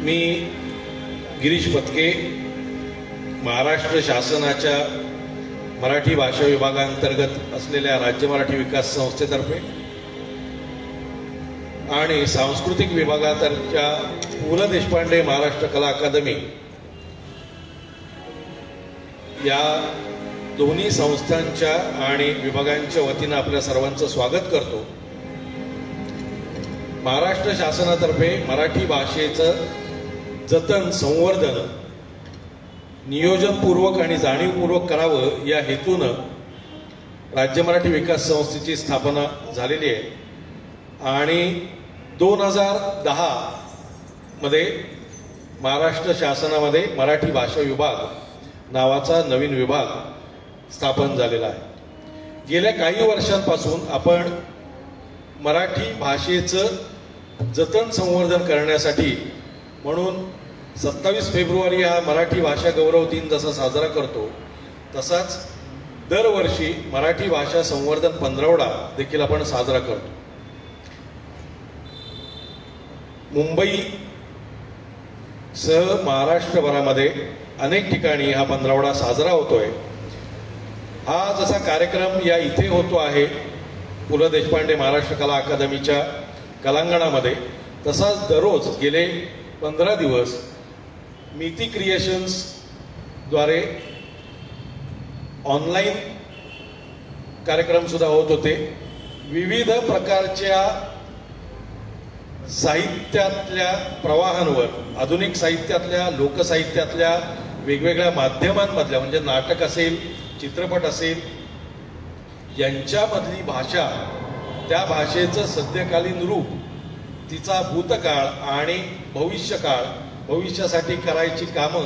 मी गिरीश पत्के, महाराष्ट्र शासनाच्या मराठी भाषा विभागांतर्गत असलेल्या राज्य मराठी विकास संस्थेतर्फे आणि सांस्कृतिक विभागातर्फे पु ल देशपांडे महाराष्ट्र कला अकादमी या दोन्ही संस्थांच्या आणि विभागांच्या वतीनं आपल्या सर्वांचं स्वागत करतो। महाराष्ट्र शासनातर्फे मराठी भाषेचं जतन संवर्धन नियोजनपूर्वक आणि जाणीवपूर्वक करावं या हेतूनं राज्य मराठी विकास संस्थेची स्थापना झालेली आहे आणि 2010 मध्ये महाराष्ट्र शासनामध्ये मराठी भाषा विभाग नावाचा नवीन विभाग स्थापन झालेला आहे। गेल्या काही वर्षांपासून आपण मराठी भाषेचं जतन संवर्धन करण्यासाठी म्हणून 27 फेब्रुवारी हा मराठी भाषा गौरव दिन जसा साजरा करतो तसाच दरवर्षी मराठी भाषा संवर्धन पंधरवडा देखील आपण साजरा करतो। मुंबई सह महाराष्ट्रभरामध्ये अनेक ठिकाणी हा पंधरवडा साजरा होतोय। हा जसा कार्यक्रम या इथे होतो आहे पु ल देशपांडे महाराष्ट्र कला अकादमीच्या कलांगणामध्ये, तसाच दररोज गेले 15 दिवस मिती क्रिएशन्स द्वारे ऑनलाईन कार्यक्रम सुद्धा होत होते। विविध प्रकारच्या साहित्यातल्या प्रवाहांवर, आधुनिक साहित्यातल्या, लोकसाहित्यातल्या वेगवेगळ्या माध्यमांमधल्या म्हणजे नाटक असेल, चित्रपट असेल, यांच्यामधली भाषा, त्या भाषेचं सद्यकालीन रूप, तिचा भूतकाळ आणि भविष्यकाळ, भविष्यासाठी करायची कामं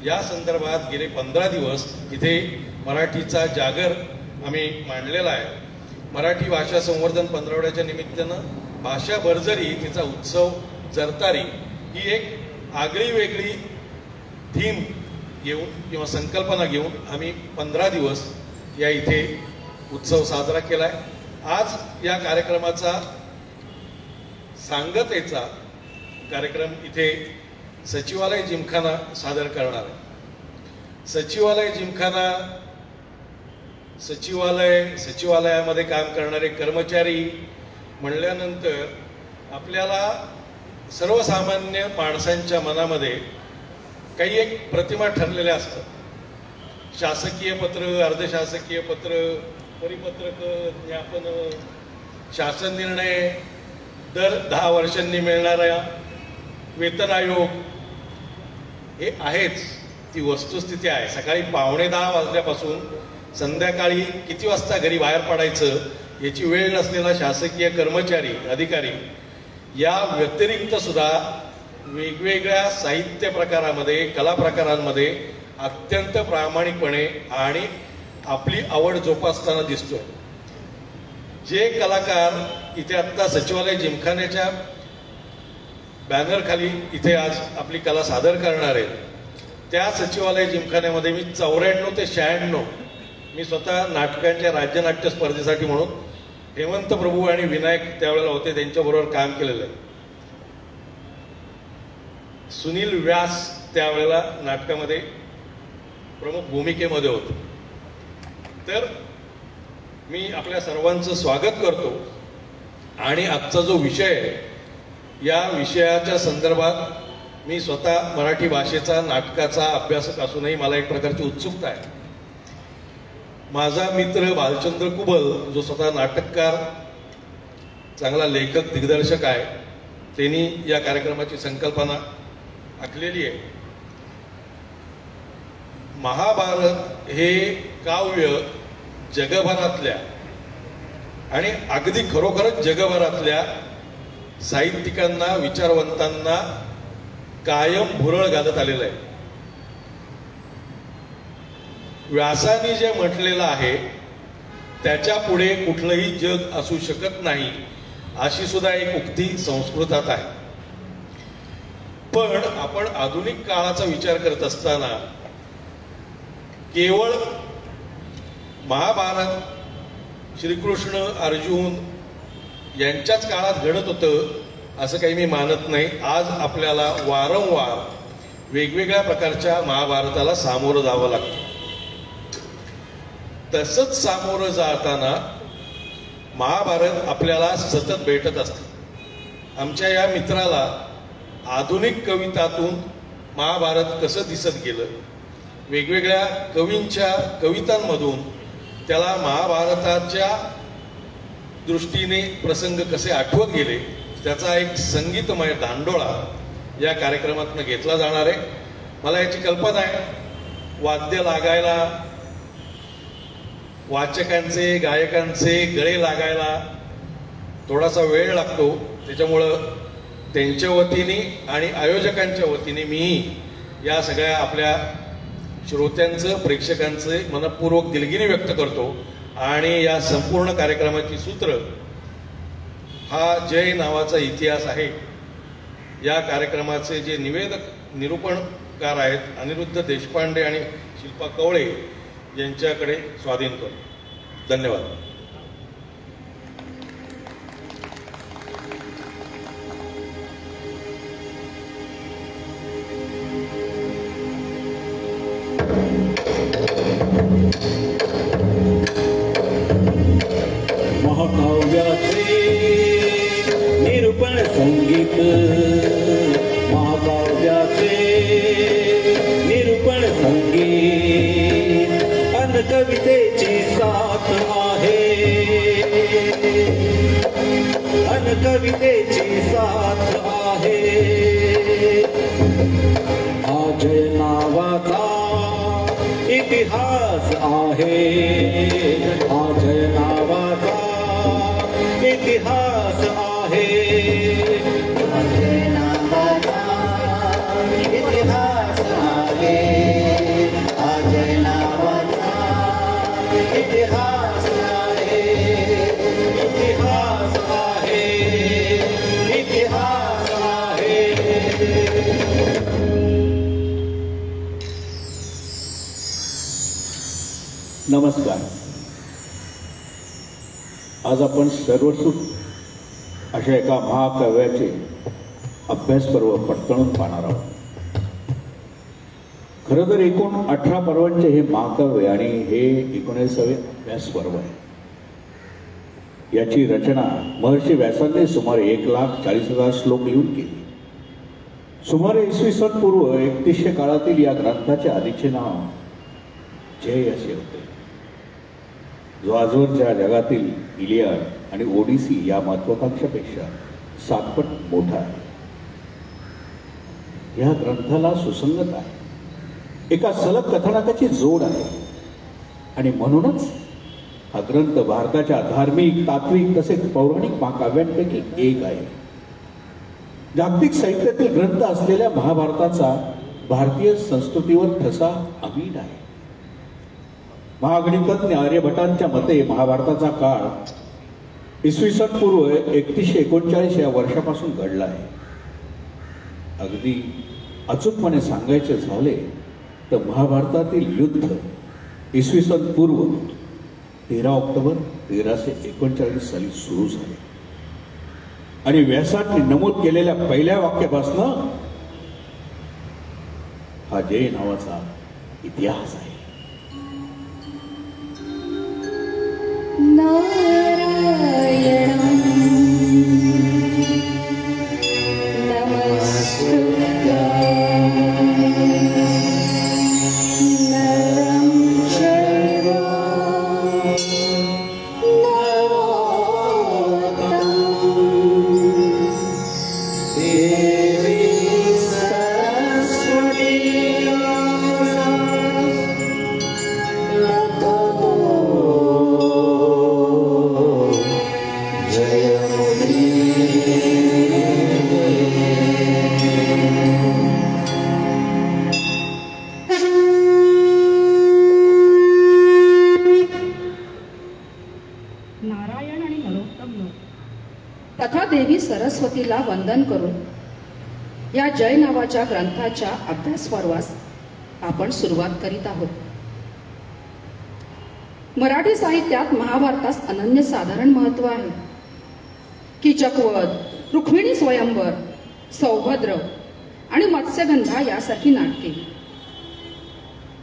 या संदर्भात गेले 15 दिवस इथे मराठीचा जागर आम्ही मांडलेला आहे। मराठी भाषा संवर्धन पंधरवड्याच्या निमित्तानं भाषा बर्जरी, तिचा उत्सव जरतारी ही एक आगळी वेगळी थीम घेऊन किंवा संकल्पना घेऊन आम्ही 15 दिवस या इथे उत्सव साजरा केला आहे। आज या कार्यक्रमाचा सांगतेचा कार्यक्रम इथे सचिवालय जिमखाना सादर करणार आहे। सचिवालय जिमखाना, सचिवालयामध्ये काम करणारे कर्मचारी म्हणल्यानंतर आपल्याला सर्वसामान्य माणसांच्या मनामध्ये काही एक प्रतिमा ठरलेल्या असतात। शासकीय पत्र, अर्धशासकीय पत्र, परिपत्रक, ज्ञापन, शासन निर्णय, दर 10 वर्षांनी मिळणारा वेतन आयोग, हे आहेच, ती वस्तुस्थिती आहे। सकाळी 9:45 वाजल्यापासून संध्याकाळी किती वाजता घरी बाहेर पडायचं याची वेळ नसलेला शासकीय कर्मचारी, अधिकारी या व्यतिरिक्त सुद्धा वेगवेगळ्या साहित्य प्रकारामध्ये, कला प्रकारांमध्ये अत्यंत प्रामाणिकपणे आणि आपली आवड जोपासताना दिसतोय। जे कलाकार इथे आत्ता सचिवालय जिमखान्याच्या बॅनर खाली इथे आज आपली कला सादर करणार आहेत, त्या सचिवालय जिमखान्यामध्ये मी 94 ते 96 मी स्वतः नाटकांच्या राज्य नाट्य स्पर्धेसाठी म्हणून हेमंत प्रभू आणि विनायक त्यावेळेला होते, त्यांच्याबरोबर काम केलेलं आहे। सुनील व्यास त्यावेळेला नाटकामध्ये प्रमुख भूमिकेमध्ये होते। तर मी आपल्या सर्वांचं स्वागत करतो आणि आजचा जो विषय आहे, या विषयाच्या संदर्भात मी स्वतः मराठी भाषेचा, नाटकाचा अभ्यासक असूनही मला एक प्रकारची उत्सुकता आहे। माझा मित्र भालचंद्र कुबल, जो स्वतः नाटककार, चांगला लेखक, दिग्दर्शक आहे, त्यांनी या कार्यक्रमाची संकल्पना आखलेली आहे। महाभारत हे काव्य जगभरातल्या आणि अगदी खरोखरच जगभरातल्या साहित्यिकांना, विचारवंतांना कायम भुरळ घालत आलेलं आहे। व्यासानी जे म्हटलेलं आहे त्याच्या पुढे कुठलंही जग असू शकत नाही, अशी सुद्धा एक उक्ती संस्कृतात आहे। पण आपण आधुनिक काळाचा विचार करत असताना केवळ महाभारत श्रीकृष्ण अर्जुन यांच्याच काळात घडत होतं असं काही मी मानत नाही. आज आपल्याला वारंवार वेगवेगळ्या प्रकारच्या महाभारताला सामोरं जावं लागतं. तसंच सामोरं जाताना महाभारत आपल्याला सतत भेटत असते. आमच्या या मित्राला आधुनिक कवितातून महाभारत कसं दिसत गेलं, वेगवेगळ्या कवींच्या कवितांमधून त्याला महाभारताच्या दृष्टीने प्रसंग कसे आठवत गेले, त्याचा एक संगीतमय दांडोळा या कार्यक्रमातून घेतला जाणार आहे. मला याची कल्पना आहे. वाद्य लागायला, वाचकांचे गायकांचे गळे लागायला थोडासा वेळ लागतो. त्याच्यामुळं त्यांच्या वतीने आणि आयोजकांच्या वतीने मी या सगळ्या आपल्या श्रोत्यांचं, प्रेक्षकांचे मनपूर्वक दिलगिरी व्यक्त करतो. आणि या संपूर्ण कार्यक्रमाची सूत्र हा जय नावाचा इतिहास आहे. या कार्यक्रमाचे जे निरूपणकार आहेत अनिरुद्ध देशपांडे आणि शिल्पा कवळे यांच्याकडे स्वाधीन करतो. धन्यवाद. महाकाव्याचे निरूपण संगीत, महाकाव्याचे निरूपण संगीत, अन कवितेची साथ आहे, अन कवितेची साथ आहे. हा जय नावाचा इतिहास आहे, हा जय नावाचा इतिहास आहे, हा जय नावाचा इतिहास आहे, हा जय नावाचा इतिहास आहे, इतिहास आहे, इतिहास आहे. नमस्कार. आज आपण सर्वसुख अशा एका महाकाव्याचे अभ्यास पर्व पडताळून पाहणार आहोत. खरं तर एकूण 18 पर्वांचे हे महाकाव्य आणि हे 19वे अभ्यास पर्व आहे. याची रचना महर्षी व्यासांनी सुमारे 1,40,000 श्लोक लिहून केली. सुमारे इसवी सन पूर्व 3100 काळातील या ग्रंथाचे आधीचे नाव जय असे होते, जो आजवरच्या जगातील इलियाड आणि ओडिसी या महत्वाकांक्षापेक्षा 7 पट मोठा आहे. या ग्रंथाला सुसंगत आहे, एका सलग कथानकाची जोड आहे आणि म्हणूनच हा ग्रंथ भारताच्या धार्मिक, तात्विक तसेच पौराणिक महाकाव्यांपैकी एक आहे. जागतिक साहित्यातील ग्रंथ असलेल्या महाभारताचा भारतीय संस्कृतीवर ठसा अमीन आहे. महागणितज्ञ आर्यभटांच्या मते महाभारताचा काळ इसवी सन पूर्व 3139 या वर्षापासून घडला आहे. अगदी अचूकपणे सांगायचे झाले तर महाभारतातील युद्ध इसवी सन पूर्व 13 ऑक्टोबर 1339 साली सुरू झाले आणि व्यासांनी नमूद केलेल्या पहिल्या वाक्यापासून हा जय नावाचा इतिहास आहे. तथा देवी सरस्वतीला वंदन करून या जय नावाच्या ग्रंथाच्या अभ्यास पर्वास आपण सुरुवात करीत आहोत. मराठी साहित्यात महाभारतास अनन्यसाधारण महत्त्व आहे. कीचकवध, रुक्मिणी स्वयंवर, सौभद्र आणि मत्स्यगंधा यासारखी नाटके.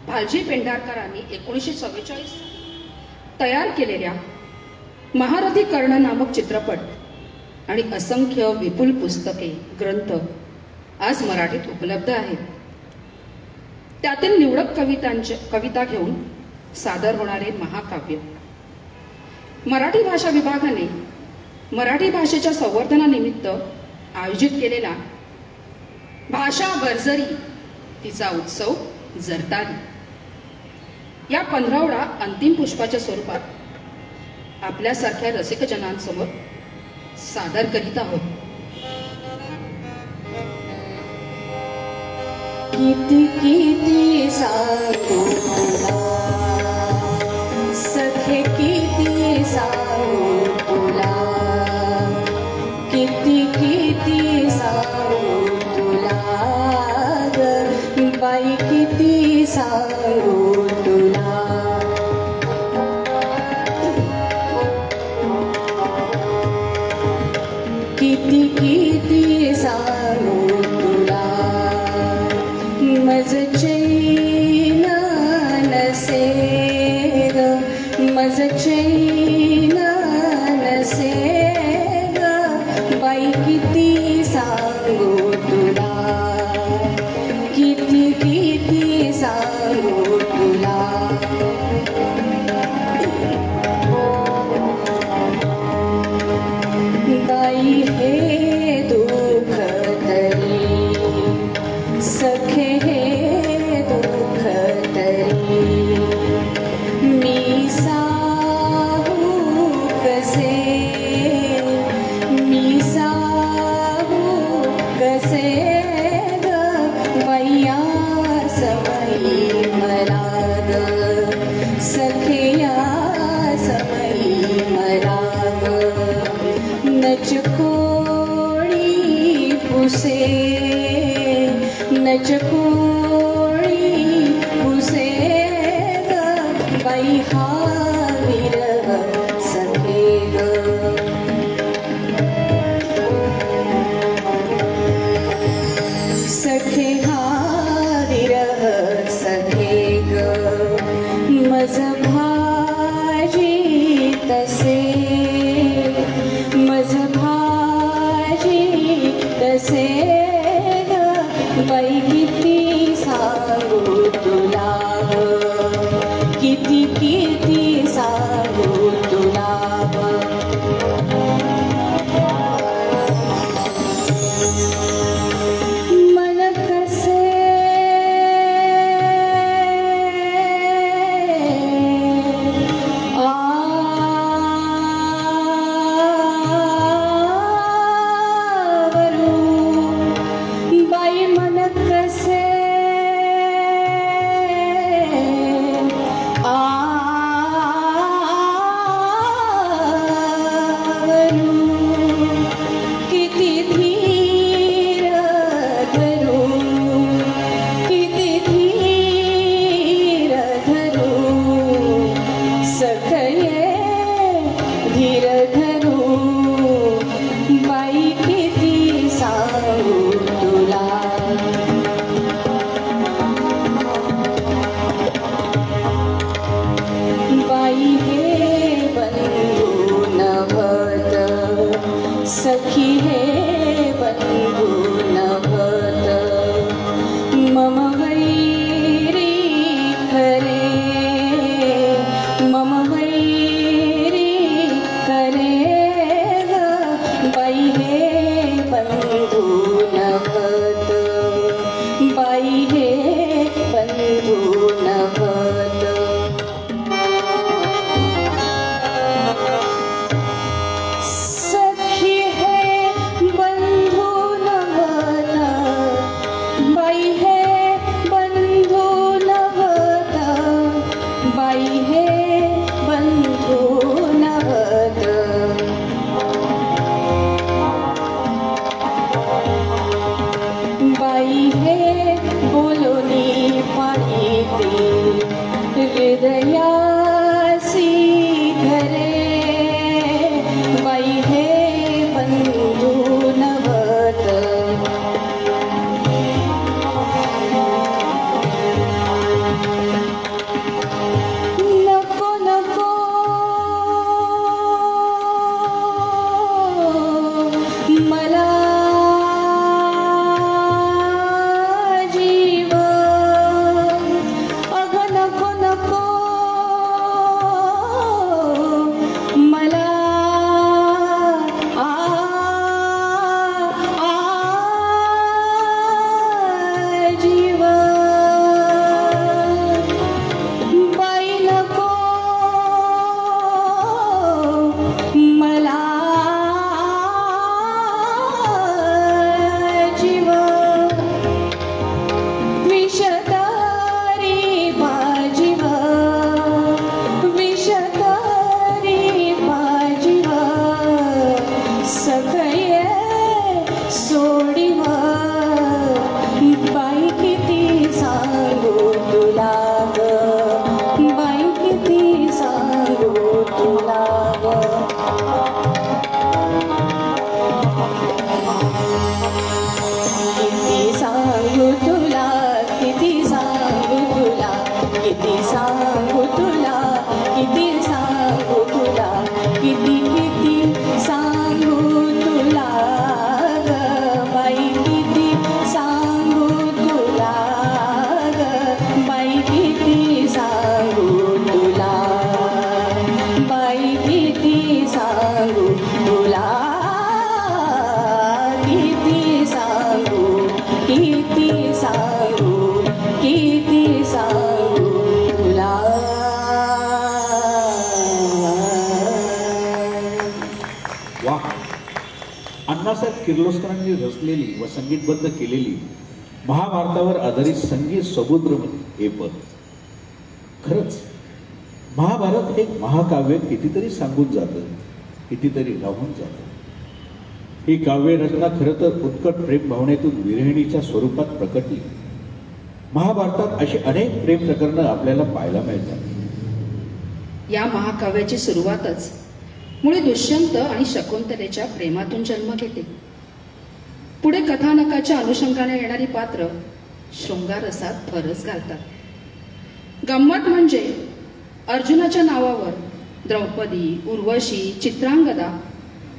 भालजी पेंढारकरांनी 1944 तयार केलेल्या महारथी कर्ण नामक चित्रपट आणि असंख्य विपुल पुस्तके, ग्रंथ आज मराठीत उपलब्ध आहेत. त्यातील निवडक कविता घेऊन सादर होणारे महाकाव्य. मराठी भाषा विभागाने मराठी भाषेच्या संवर्धनानिमित्त आयोजित केलेला भाषा बर्जरी तिचा उत्सव जरतारी या 15वडा अंतिम पुष्पाच्या स्वरूपात आपल्यासारख्या रसिकजनांसमोर सादर करीत आहोत. किती किती सांगू तुला सखे, किती सांगू तुला, किती किती सांगू तुला ग बाई, किती सांगू तुला. किती किती सांगू तुला, मज चैन नसे ग, मज चैन नसे ग बाई, किती सांगू तुला, किती किती सांगू तुला. बाई हे दुःख तरी, सखे हे दुःख तरी, मी साहू कसे, मी साहू कसे ग बाईया समयी मला ग, सखिया समयी मला ग. नचकोळी पुसे, नचकोळी पुसे ग बाई, हा विरह सखे ग. सखे हा विरह सखे ग, मज भाजी तसे, मज भाजी तसे ग बाई, किती सांगू तुला, किती किती सांगू तुला. मन कसे बाई, मन कसे अण्णासाहेब किर्लोस्करांनी रचलेली व संगीतबद्ध केलेली महाभारतावर आधारित संगीत समुद्र हे पद. खरंच महाभारत हे महाकाव्य कितीतरी सांगून जातं, कितीतरी राहून जातं. ही काव्यरचना खरं तर उत्कट प्रेम भावनेतून विरहिणीच्या स्वरूपात प्रकटली. महाभारतात अशी अनेक प्रेम प्रकरणं आपल्याला पाहायला मिळतात. या महाकाव्याची सुरुवातच मुळे दुष्यंत आणि शकुंतलेच्या प्रेमातून जन्म घेते. पुढे कथानकाच्या अनुषंगाने येणारी पात्र शृंगाररसात भरच घालतात. गंमत म्हणजे अर्जुनाच्या नावावर द्रौपदी, उर्वशी, चित्रांगदा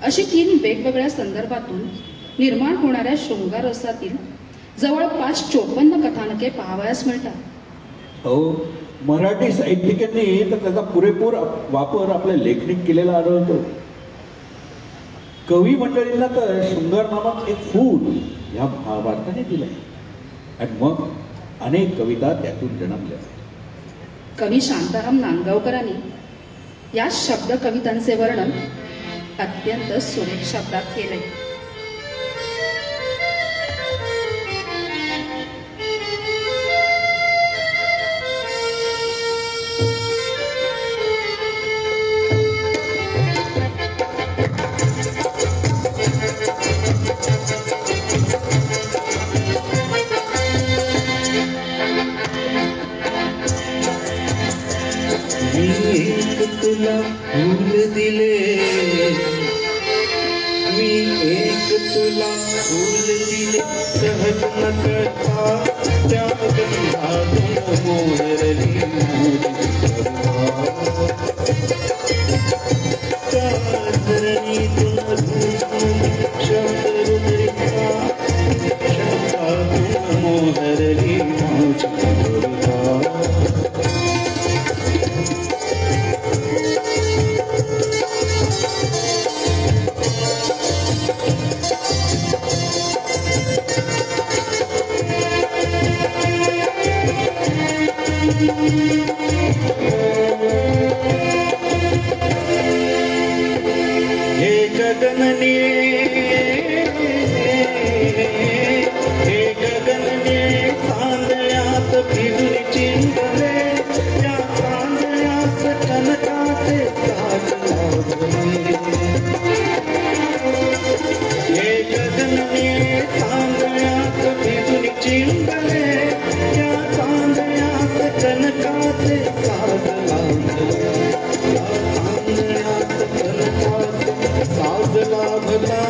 अशी 3 वेगवेगळ्या संदर्भातून निर्माण होणाऱ्या शृंगाररसातील जवळपास 54 कथानके पाहावयास मिळतात. हो, मराठी साहित्यिकांनी तर त्याचा पुरेपूर वापर आपल्या लेखणीत केलेला आढळतो. कवी मंडळींना तर शृंगार नामक एक फूल या महाभारताने दिलंय आणि मग अनेक कविता त्यातून जन्मल्या. कवी शांताराम नांदगावकरांनी या शब्द कवितांचे वर्णन अत्यंत सुरेख शब्दात केले. तुला फूल दिले, मी एक तुला फूल दिले, सहज न करता त्या गंधातून मोहरली त्या धरणीतून शब्द रुद्रिका शब्दातून मोहरली हे गगनने तांदळ्यात भिजून चिंबले, त्या तांदळ्यात कनकाचे साज लावले. हे गगनने तांदळ्यात भिजून चिंबले, त्या तांदळ्यात कनकाचे साज लावले. तांदळ्यात कनकाचे साज लाभला,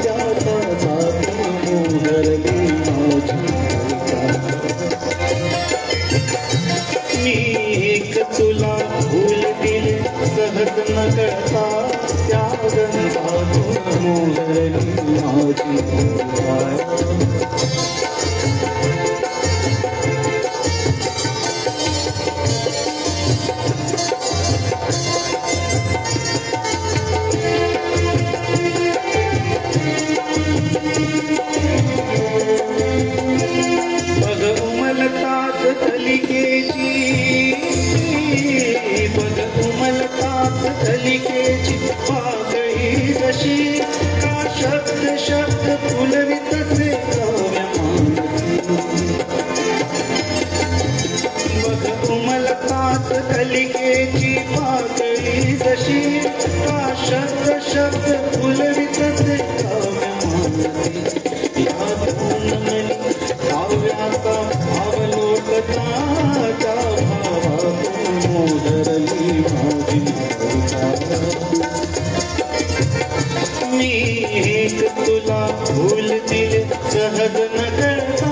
त्याचा मोहरली मी एक तुला फूल दिले, सहज न करता त्या गंधातून मोहरली माझी. बघ उमलताच कलिकेची, बघ उमलताच कलिकेची पाकळी जशी, का शब्द शब्द फुलवितसे काव्यमान. बघ उमलताच कलिकेची पाकळी जशी, का शब्द शब्द फुलवितसे काव्यमान. काव्याचा अवलोकता त्या भावातून मोहरली माझी. मी एक तुला फूल दिले, सहज न करता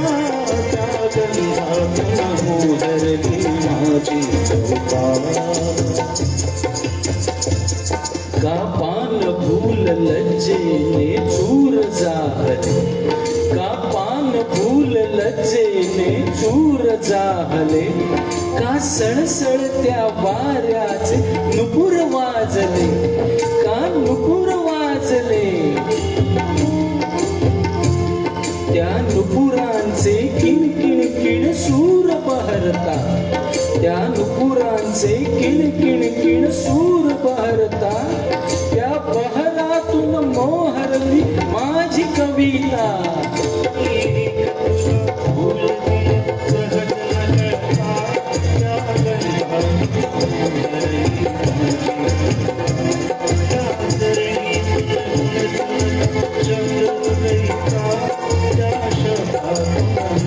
त्या गंधातून मोहरली माझी चौका. का पान फूल लज्जेने चूर जाहले, का पान फूल लज्जेने चूर जाहले, का सळसळत्या वाऱ्याचे नुपुर वाजले, का नुपुर वाजले. त्या नुपुरांचे किणकिण किण सूर बहरता, त्या नुपुरांचे किणकिण किण सूर बहरता, त्या बहरातून मोहरली माझी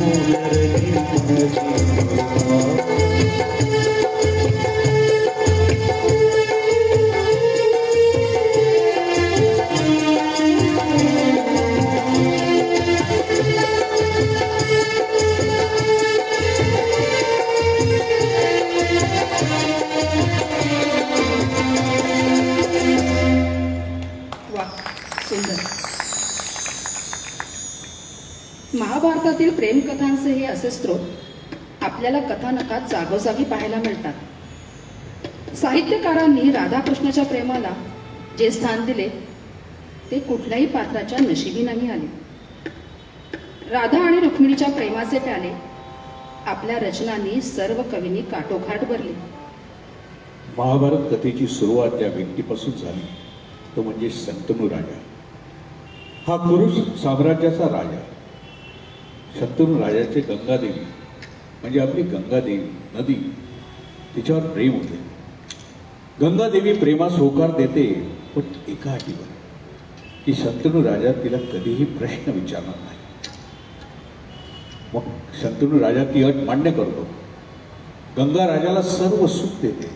लरली माझी कृपा. वा, सुंदर. महाभारतातील प्रेमकथांचे हे असे स्रोत आपल्याला कथानकात जागोजागी पाहायला मिळतात. साहित्यकारांनी राधाकृष्णाच्या प्रेमाला जे स्थान दिले ते कुठल्याही पात्राच्या नशिबी नाही आले. राधा आणि रुक्मिणीच्या प्रेमाचे प्याले आपल्या रचनांनी सर्व कवींनी काठोकाठ भरले. महाभारत कथेची सुरुवात त्या व्यक्तीपासून झाली, तो म्हणजे शंतनू राजा. हा कुरुश साम्राज्याचा राजा. शंतनू राजाचे गंगादेवी म्हणजे आपली गंगादेवी नदी, तिच्यावर प्रेम होते. गंगादेवी प्रेमास होकार देते, पण एका अटीवर की शंतनू राजा तिला कधीही प्रश्न विचारणार नाही. मग शंतनू राजा ती अट मान्य करतो. गंगा राजाला सर्व सुख देते.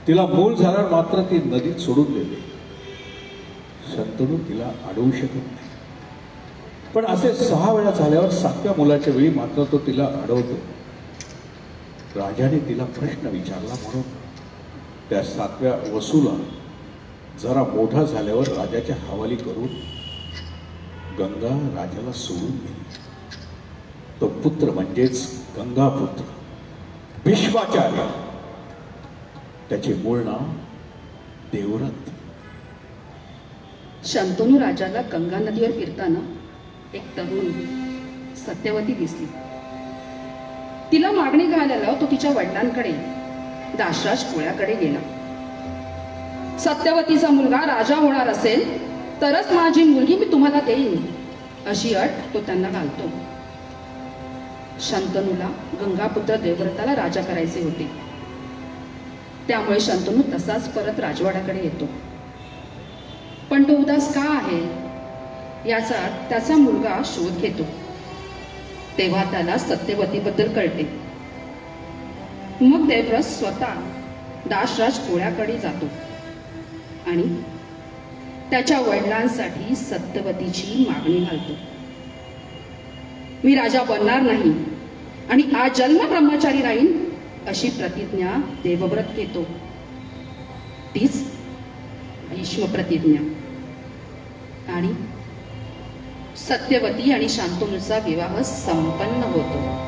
तिला मूल झाल्यावर मात्र ती नदीत सोडून देते. शंतनू तिला अडवू शकत नाही. पण असे 6 वेळा झाल्यावर 7व्या मुलाच्या वेळी मात्र तो तिला अडवतो. राजाने तिला प्रश्न विचारला म्हणून त्या 7व्या वसूला जरा मोठा झाल्यावर राजाच्या हवाली करून गंगा राजाला सोडून गेली. तो पुत्र म्हणजेच गंगापुत्र भीष्माचार्य. त्याचे मूळ नाव देवव्रत. शंतनू राजाला गंगा नदीवर फिरताना एक तरुण सत्यवती दिसली. तिला मागणी घालायला तो तिच्या वडिलांकडे दाशराज कोळ्याकडे गेला. सत्यवतीचा मुलगा राजा होणार असेल तरच माझी मुलगी मी तुम्हाला देईन अशी अट तो त्यांना घालतो. शंतनूला गंगापुत्र देवव्रताला राजा करायचे होते. त्यामुळे शंतनू तसाच परत राजवाड्याकडे येतो. पण तो उदास का आहे याचा त्याचा मुलगा शोध घेतो. तेव्हा त्याला सत्यवतीबद्दल कळते. मग देवव्रत स्वतः दाशराज कोळ्याकडे जातो आणि त्याच्या वडिलांसाठी सत्यवतीची मागणी घालतो. मी राजा बनणार नाही आणि आजन्म ब्रह्मचारी राहीन अशी प्रतिज्ञा देवव्रत घेतो. तीच भीष्म प्रतिज्ञा. आणि सत्यवती आणि शांतनूचा विवाह संपन्न होतो.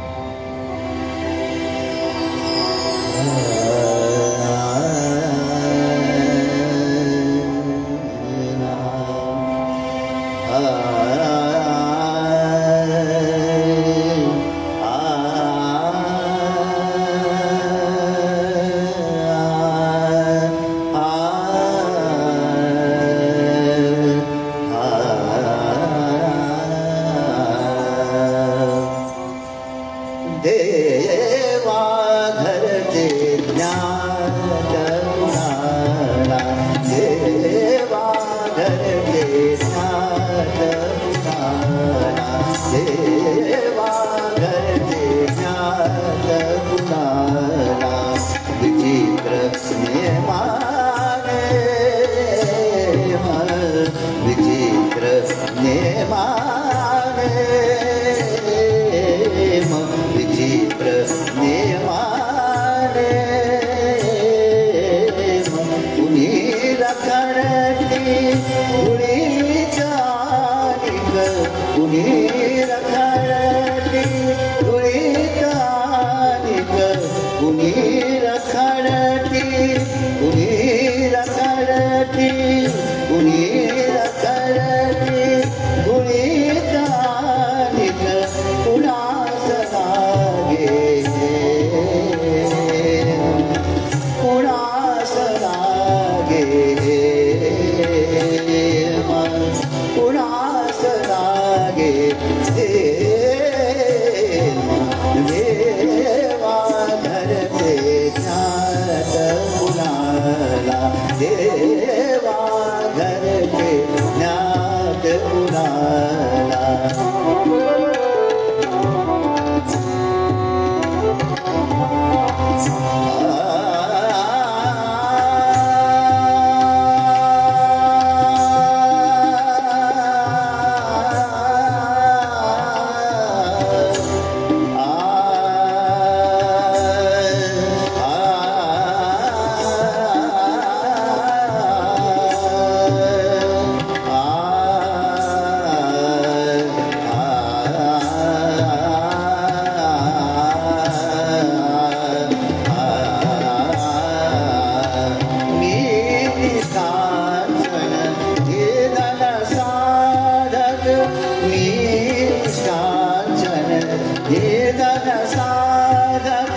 निधन साधक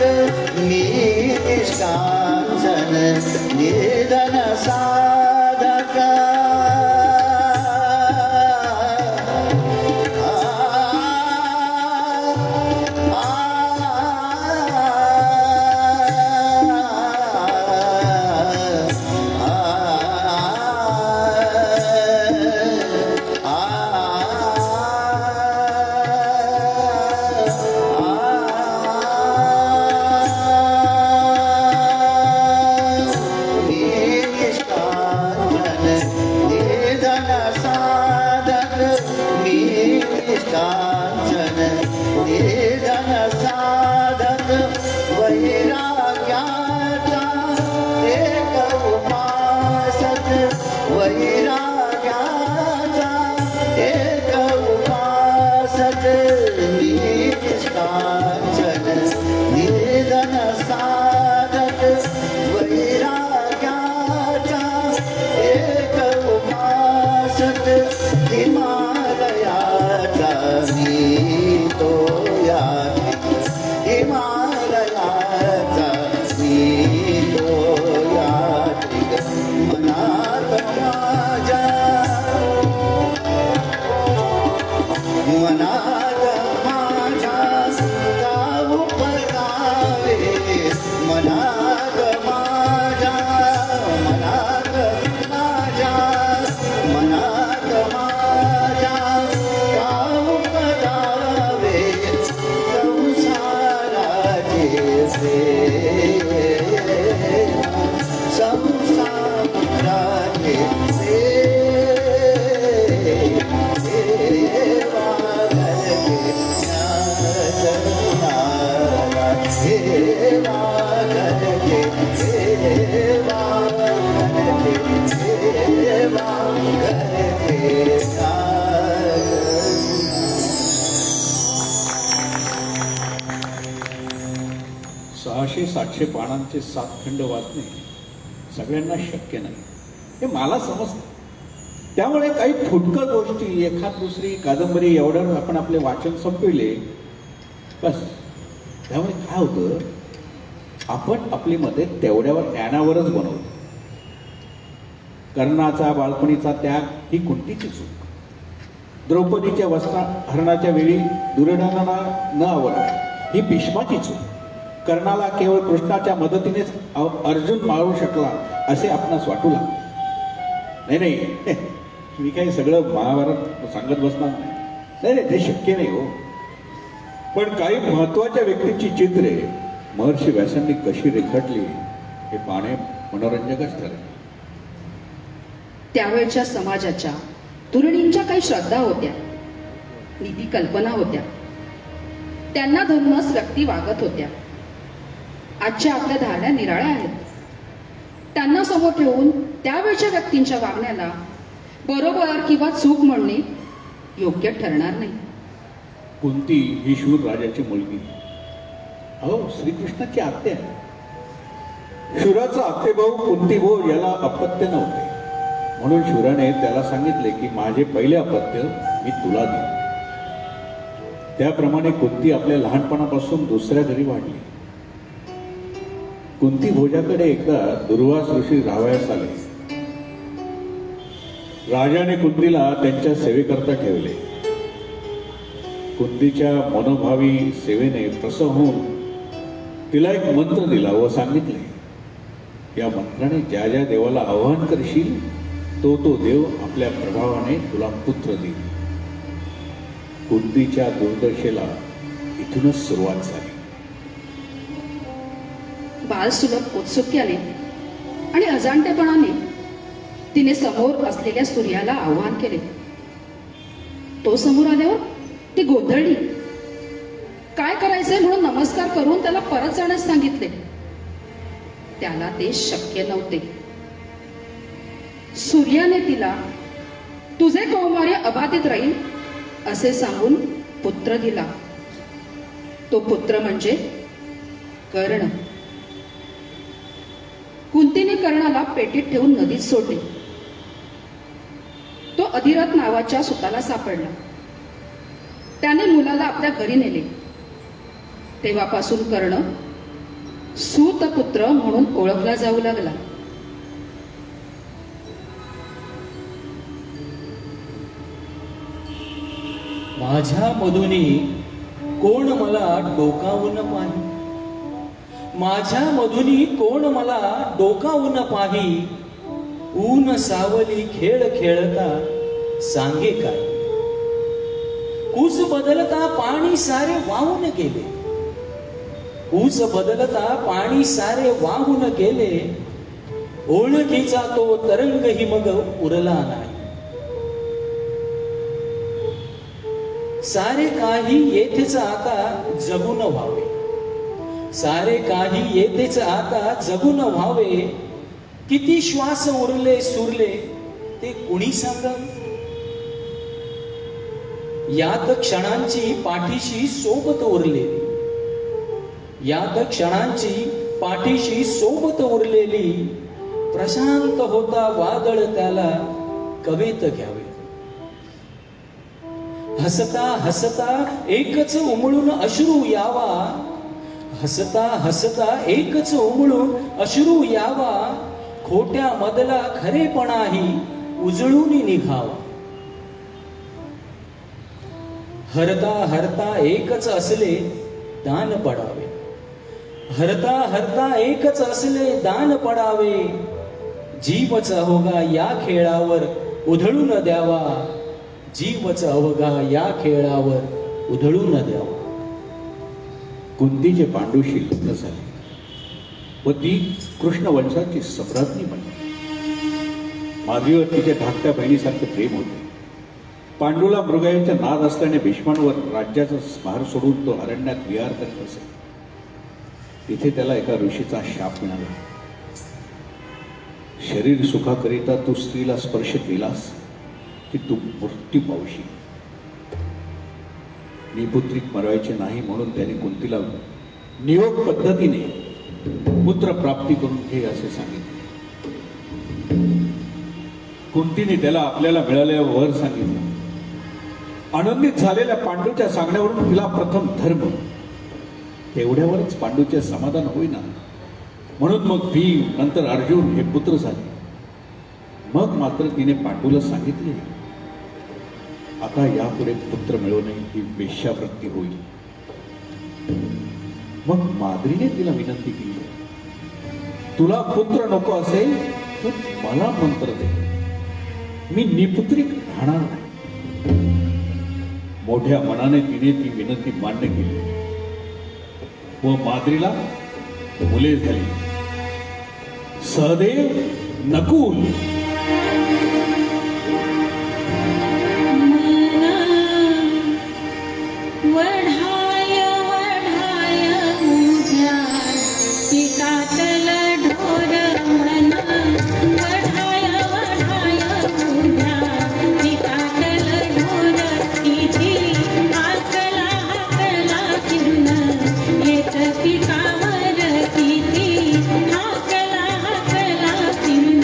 मी निष्कांचन निधन साधक कांचन निधन साधक वैराग्याचा एक उपासक वैराग्याचा एक उपासक निष्कांचन निधन साधक वैराग्याचा एक उपासक हिमालयाचा मी तो यात्रिक हिमालयाचा मी तो यात्रिक मनात माझ्या गाऊ पडावे मनात माझ्या मनात माझ्या मनात माझ्या गाऊ पडावे संसाराचे संसाराचे सहाशे 700 पानांचे 7 खंड वाचणे सगळ्यांना शक्य नाही हे मला समजतं. त्यामुळे काही फुटकळ गोष्टी एखाद दुसरी कादंबरी एवढं आपण आपले वाचन संपविले बस. त्यामुळे काय होतं आपण आपली मते तेवढ्यावर ज्ञानावरच बनवतो. कर्णाचा बालपणीचा त्याग ही कुंतीची चूक. द्रौपदीच्या वस्त्रहरणाच्या वेळी दुर्योधनाला न आवडणं ही भीष्माची चूक. कर्णाला केवळ कृष्णाच्या मदतीनेच अर्जुन मारू शकला असे आपणास वाटू लागले. नाही नाही मी काही सगळं महाभारत सांगत बसणार नाही. नाही नाही ते शक्य नाही हो. पण काही महत्वाच्या व्यक्तींची चित्रे महर्षी व्यासांनी कशी रेखाटली हे पाहणे मनोरंजकच ठरेल. त्यावेळच्या समाजाच्या तरुणींच्या काही श्रद्धा होत्या, नीती कल्पना होत्या. त्यांना धरूनच व्यक्ती वागत होत्या. आजच्या आपल्या धारणा निराळ्या आहेत. त्यांना समोर ठेवून त्यावेळच्या व्यक्तींच्या वागण्याला बरोबर किंवा चूक म्हणणे योग्य ठरणार नाही. कुंती ही शूर राजाची मुलगी. अहो श्रीकृष्णाची आत्या. शूराचा आत्तेभाऊ कुंतीभाऊ याला अपत्य नव्हते म्हणून शूराने त्याला सांगितले की माझे पहिले अपत्य मी तुला देईन. त्याप्रमाणे कुंती आपल्या लहानपणापासून दुसऱ्या घरी वाढली. कुंती भोजाकडे एकदा दुर्वास ऋषी राहावयास आले. राजाने कुंतीला त्यांच्या सेवेकरता ठेवले. कुंतीच्या मनोभावी सेवेने प्रसन्न होऊन तिला एक मंत्र दिला व सांगितले या मंत्राने ज्या ज्या देवाला आवाहन करशील तो तो देव आपल्या प्रभावाने तुला पुत्र देईल. कुंतीच्या दुर्दशेला इथूनच सुरुवात झाली. बालसुलभ औत्सुक्याने आणि अजाणतेपणाने तिने समोर असलेल्या सूर्याला आवाहन केले. तो समोर आल्यावर ती गोंधळली. काय करायचंय म्हणून नमस्कार करून त्याला परत जाण्यास सांगितले. त्याला ते शक्य नव्हते. सूर्याने तिला तुझे कौमार्य अबाधित राहील असे सांगून पुत्र दिला. तो पुत्र म्हणजे कर्ण. कुंतीने कर्णाला पेटीत ठेवून नदीत सोडले. तो अधिरथ नावाच्या सुताला सापडला. त्याने मुलाला आपल्या घरी नेले. तेव्हापासून कर्ण सूतपुत्र म्हणून ओळखला जाऊ लागला. माझ्या मधुनी कोण मला डोकावून पाही, माझ्या मधुनी कोण मला डोकावून पाही, ऊन सावली खेळ खेळता सांगे काय. कुस बदलता पाणी सारे वाहून गेले, कुस बदलता पाणी सारे वाहून गेले, ओळखीचा तो तरंगही मग उरला नाही. सारे काही येथेच आता जगून व्हावे, सारे काही येथेच आता जगून व्हावे, किती श्वास उरले सुरले ते कुणी सांगावे. यात क्षणांची पाठीशी सोबत उरलेली, यात क्षणांची पाठीशी सोबत उरलेली, प्रशांत होता वादळ त्याला कवेत घ्यावे. हसता हसता एकच उमळून अश्रू यावा, हसता हसता एकच उमळून अश्रू यावा, खोट्या मधला खरेपणाही उजळून निघावा. हरता हरता एकच असले दान पडावे, हरता हरता एकच असले दान पडावे, जीवच अवघा या खेळावर उधळून द्यावा, जीवच अवघा या खेळावर उधळून द्यावा. कुंतीचे पांडूशी लग्न झाले व ती कृष्णवंशाची सम्राज्ञी बनली. माद्रीवर तिच्या धाकट्या बहिणीसारखे प्रेम होते. पांडूला मृगयाचा नाद असल्याने भीष्मांवर राज्याचा भार सोडून तो अरण्यात विहार करत असे. तिथे त्याला एका ऋषीचा शाप मिळाला. शरीर सुखाकरिता तू स्त्रीला स्पर्श केलास की तू मृत्यू पावशी. निपुत्रिक मरवायचे नाही म्हणून त्याने कुंतीला नियोग पद्धतीने पुत्र प्राप्ती करून घे असे सांगितले. कुंतीने त्याला आपल्याला मिळालेल्या वर सांगितलं. आनंदित झालेल्या पांडूच्या सांगण्यावरून तिला प्रथम धर्म, तेवढ्यावरच पांडूचे समाधान होईना म्हणून मग भीम नंतर अर्जुन हे पुत्र झाले. मग मात्र तिने पांडूला सांगितले, आता यापुढे पुत्र मिळवणे ही वेश्यावृत्ती होईल. मग माद्रीने तिला विनंती केली, तुला पुत्र नको असेल तर मला मंत्र दे, मी निपुत्रिक राहणार नाही. मोठ्या मनाने तिने ती विनंती मान्य केली व माद्रीला मुले झाली. सहदेव, नकुल, वढाय वढाय मुझ्या पिकातल ढोर मना, वढाय वढाय मुझ्या पिकातल ढोर, किती हाकला हाकला किन्न येत पिकावर, किती हाकला हाकला किन्न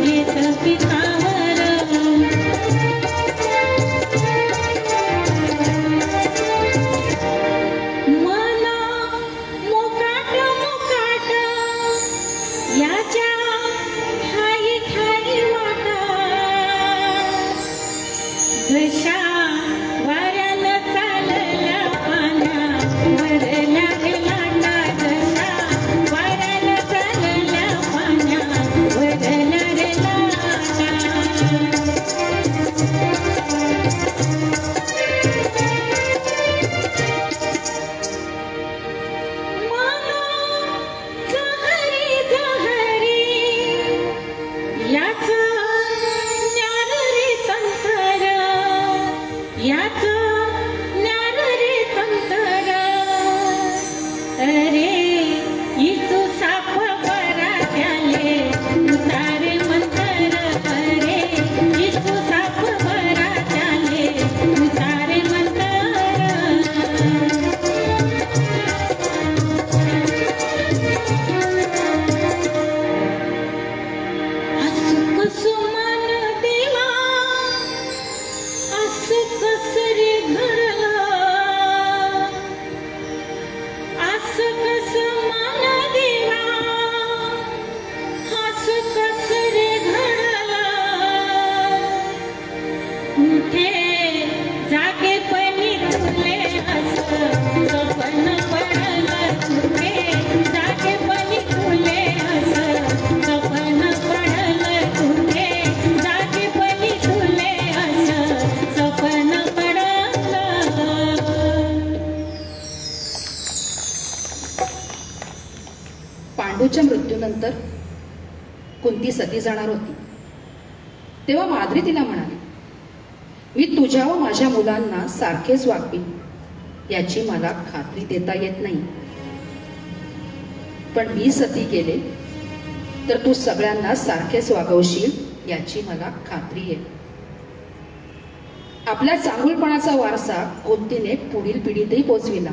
येत पिकावर. पांडूच्या मृत्यूनंतर कुंती सती जाणार होती, तेव्हा माद्री तिला म्हणाली, मी तुझ्या व माझ्या मुलांना सारखेच वागवीन याची मला खात्री देता येत नाही, पण मी सती गेले तर तू सगळ्यांना सारखेच वागवशील याची मला खात्री आहे. आपल्या चांगुलपणाचा वारसा कुंतीने पुढील पिढीतही पोचविला.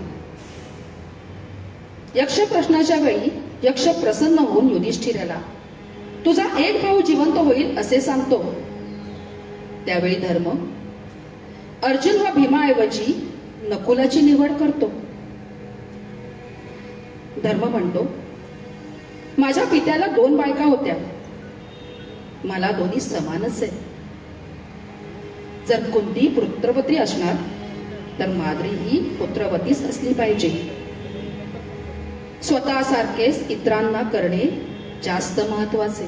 यक्ष प्रश्नाच्या वेळी यक्ष प्रसन्न होऊन युधिष्ठिराला तुझा एक भाऊ जिवंत होईल असे सांगतो. त्यावेळी धर्म अर्जुन व भीमाऐवजी नकुलाची निवड करतो. धर्म म्हणतो, माझ्या पित्याला 2 बायका होत्या, मला दोन्ही समानच आहे. जर कुंती पुत्रवती असणार तर माद्री ही पुत्रवतीच असली पाहिजे. स्वतःसारखेच इतरांना करणे जास्त महत्वाचे.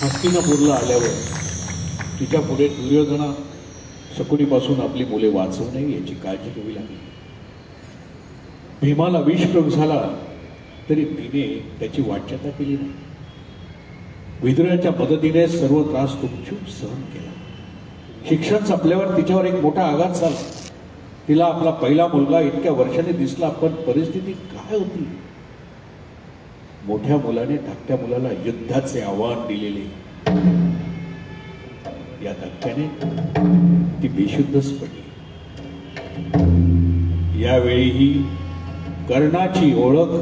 हस्तिनापूरला आल्यावर तिच्या पुढे दुर्योधना शकुनीपासून आपली मुले वाचवू नये याची काळजी घ्यावी लागली. भीमाला विषप्रयोग झाला तरी तिने त्याची वाच्यता केली नाही. विदुराच्या मदतीने सर्व त्रास तुमचूक सहन केला. शिक्षण संपल्यावर तिच्यावर एक मोठा आघात झाला. तिला आपला पहिला मुलगा इतक्या वर्षाने दिसला, पण परिस्थिती काय होती? मोठ्या मुलाने धाकट्या मुलाला युद्धाचे आव्हान दिलेले. या धक्क्याने ती बेशुद्धच पडली. यावेळीही कर्णाची ओळख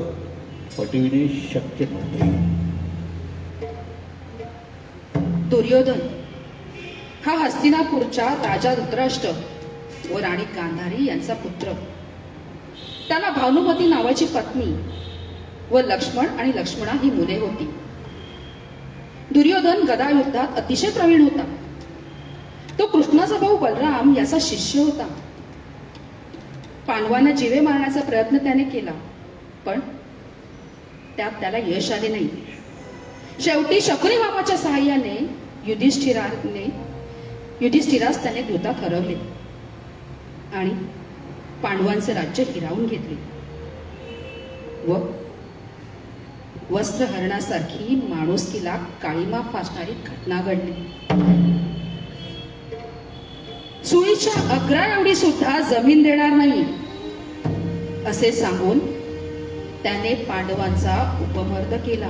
पटविणे शक्य नव्हते. दुर्योधन हा हस्तिनापूरच्या राजा धृतराष्ट्र व राणी गांधारी यांचा पुत्र. त्याला भानुमती नावाची पत्नी व लक्ष्मण आणि लक्ष्मणा ही मुले होती. दुर्योधन गदा युद्धात अतिशय प्रवीण होता. तो कृष्णाचा भाऊ बलराम याचा शिष्य होता. पांडवांना जीवे मारण्याचा प्रयत्न त्याने केला, पण त्यात त्याला यश आले नाही. शेवटी शकुनी मामाच्या सहाय्याने युधिष्ठिरास त्याने दूता ठरवले आणि पांडवांचे राज्य हिरावून घेतले व वस्त्रहरणासारखी माणुसकीला काळीमा फासणारी घटना घडली. पृथ्वीच्या अग्रा एवढी सुद्धा जमीन देणार नाही असे सांगून त्याने पांडवांचा उपमर्द केला.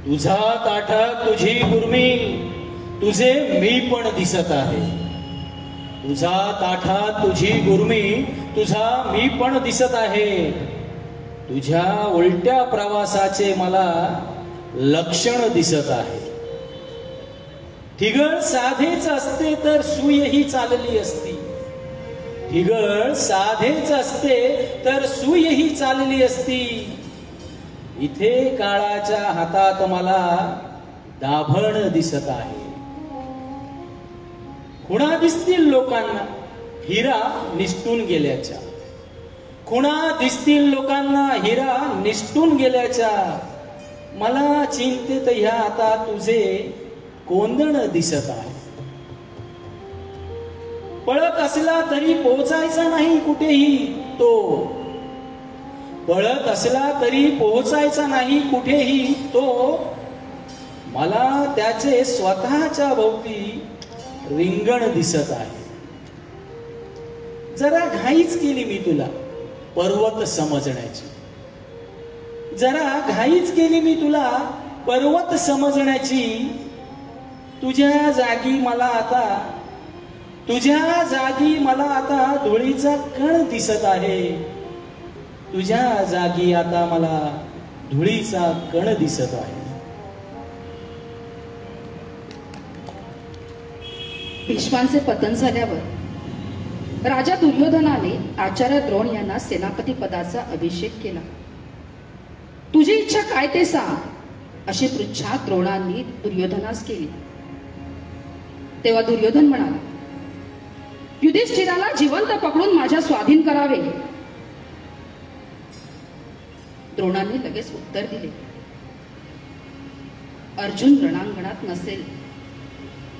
तुझा ताठात तुझी गुरमी, तुझे मी पण दिसत आहे. तुझा ताठात तुझी गुरमी, तुझा मी पण दिसत आहे. तुझ्या उलट्या प्रवासाचे मला लक्षण दिसत आहे. ठिगळ साधेच असते तर सुयही चालली असती. ठिगळ साधेच असते तर सुयही चालली असती. इथे काळाच्या हातात मला दाभण दिसत आहे. खुणा दिसतील लोकांना हिरा निसटून गेल्याच्या. खुणा दिसतील लोकांना हिरा निसटून गेल्याच्या. मला चिंतेत ह्या आता तुझे कोंदण दिसत आहे. पळत असला तरी पोहोचायचा नाही कुठेही तो. पळत असला तरी पोहोचायचा नाही कुठेही तो. मला त्याचे स्वतःच्या भोवती रिंगण दिसत आहे. जरा घाईच केली मी तुला पर्वत समजण्याची. जरा घाईच केली मी तुला पर्वत समजण्याची. तुझ्या जागी मला आता धुळीचा कण दिसत आहे. तुझ्या जागी आता मला धुळीचा कण दिसत आहे. भीष्मांचे पतन झाल्यावर राजा दुर्योधनाने आचार्य द्रोण यांना सेनापती पदाचा अभिषेक केला. तुझी इच्छा काय ते सांग अशी पृच्छा द्रोणांनी दुर्योधनास केली. तेव्हा दुर्योधन म्हणाला, युधिष्ठिराला जिवंत पकडून माझ्या स्वाधीन करावे. द्रोणांनी लगेच उत्तर दिले, अर्जुन रणांगणात नसेल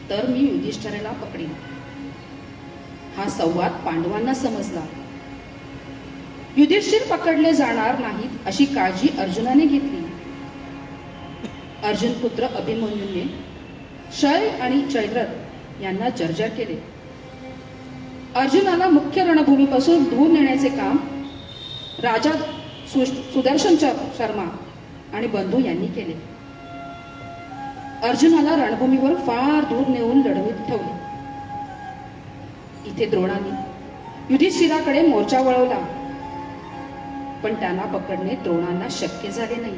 तर मी युधिष्ठिराला पकडीन. हा संवाद पांडवांना समजला. युधिष्ठिर पकडले जाणार नाहीत अशी काळजी अर्जुनाने घेतली. अर्जुन पुत्र अभिमन्यूने शय आणि जयद्रथ यांना जर्जर केले. अर्जुनाला मुख्य रणभूमीपासून दूर नेण्याचे काम राजा सुदर्शन शर्मा आणि बंधू यांनी केले. अर्जुनाला रणभूमीवर फार दूर नेऊन लढवत ठेवले. इथे द्रोणांनी युधिष्ठिराकडे मोर्चा वळवला, पण त्यांना पकडणे द्रोणांना शक्य झाले नाही.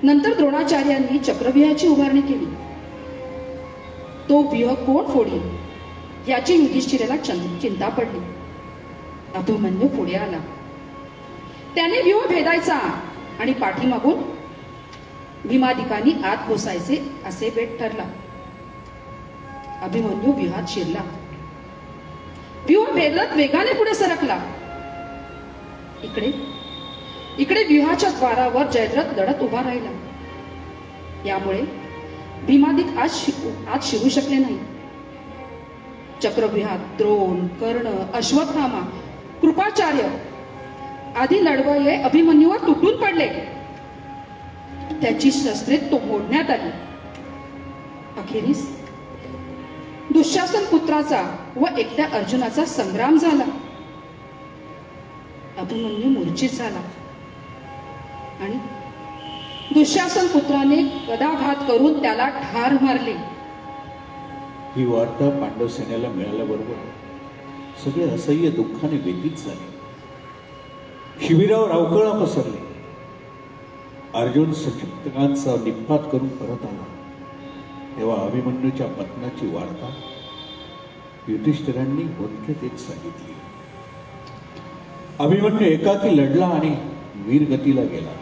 नंतर द्रोणाचार्यांनी चक्रव्यूहाची उभारणी केली. तो व्यूह कोण फोडील याची युधिष्ठिराला चिंता पडली. अभिमन्यू पुढे आला. त्याने व्यूह भेदायचा आणि पाठीमागून भीमादिकांनी आत घुसायचे असे बेट ठरला. अभिमन्यू व्यूहात शिरला. व्यूह भेदत वेगाने पुढे सरकला. इकडे व्यूहाच्या द्वारावर जयद्रथ लढत उभा राहिला. यामुळे भीमादिक आत शिरू शकले नाही. चक्रव्यूहात द्रोण, कर्ण, अश्वत्थामा, कृपाचार्य आदी लढवये अभिमन्यूवर तुटून पडले. त्याची शस्त्रे तो मोडण्यात आली. अखेरीस दुःशासन पुत्राचा व एकट्या अर्जुनाचा संग्राम झाला. अभिमन्यू मूर्छित झाला आणि दुःशासन पुत्राने गदाघात करून त्याला ठार मारले. ही वार्ता पांडव सेनेला मिळाल्याबरोबर सगळे असह्य दुःखाने व्यतीत झाले. शिबिरावर अवकळा पसरले. अर्जुन सशक्तकांचा निपात करून परत आला. तेव्हा अभिमन्यूच्या पतनाची वार्ता युधिष्ठिरांनी होतकेत सांगितली. अभिमन्यू एकाकी लढला आणि वीरगतीला गेला.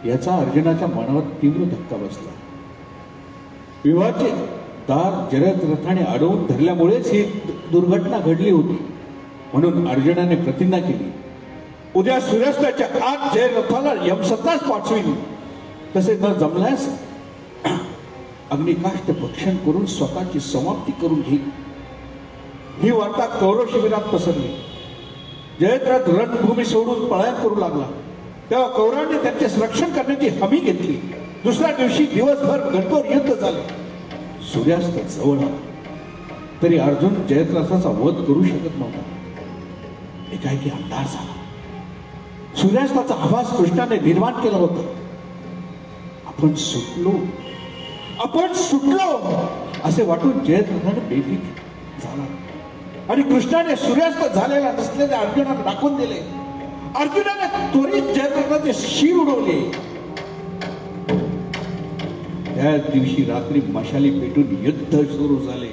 याचा अर्जुनाच्या मनावर तीव्र धक्का बसला. विवाहाचे दार जयद्रथाने अडवून धरल्यामुळेच ही दुर्घटना घडली होती. म्हणून अर्जुनाने प्रतिज्ञा केली, उद्या सूर्यास्ताच्या आत जयद्रथाला यमसत्ताच पाठवीन. तसे न जमल्यास अग्निकाष्ठ भक्षण करून स्वतःची समाप्ती करून घेईल. ही वार्ता कौरव शिबिरात पसरली. जयद्रथ रणभूमी सोडून पलायन करू लागला. तेव्हा कौरवांनी त्यांचे रक्षण करण्याची हमी घेतली. दुसऱ्या दिवशी दिवसभर घनघोर युद्ध झाले. सूर्यास्त जवळ आला तरी अर्जुन जयद्रथाचा वध करू शकत नव्हता. एकाएकी अंधार झाला. सूर्यास्ताचा आवाज कृष्णाने निर्माण केला होता. आपण सुटलो असे वाटून जयद्रथाने बेफिक झाला आणि कृष्णाने सूर्यास्त झालेला नसलेले अर्जुनाला दाखवून दिले. अर्जुनाने त्वरित जयद्रथाचे शिर उडवले. त्या दिवशी रात्री मशाली पेटून युद्ध सुरू झाले.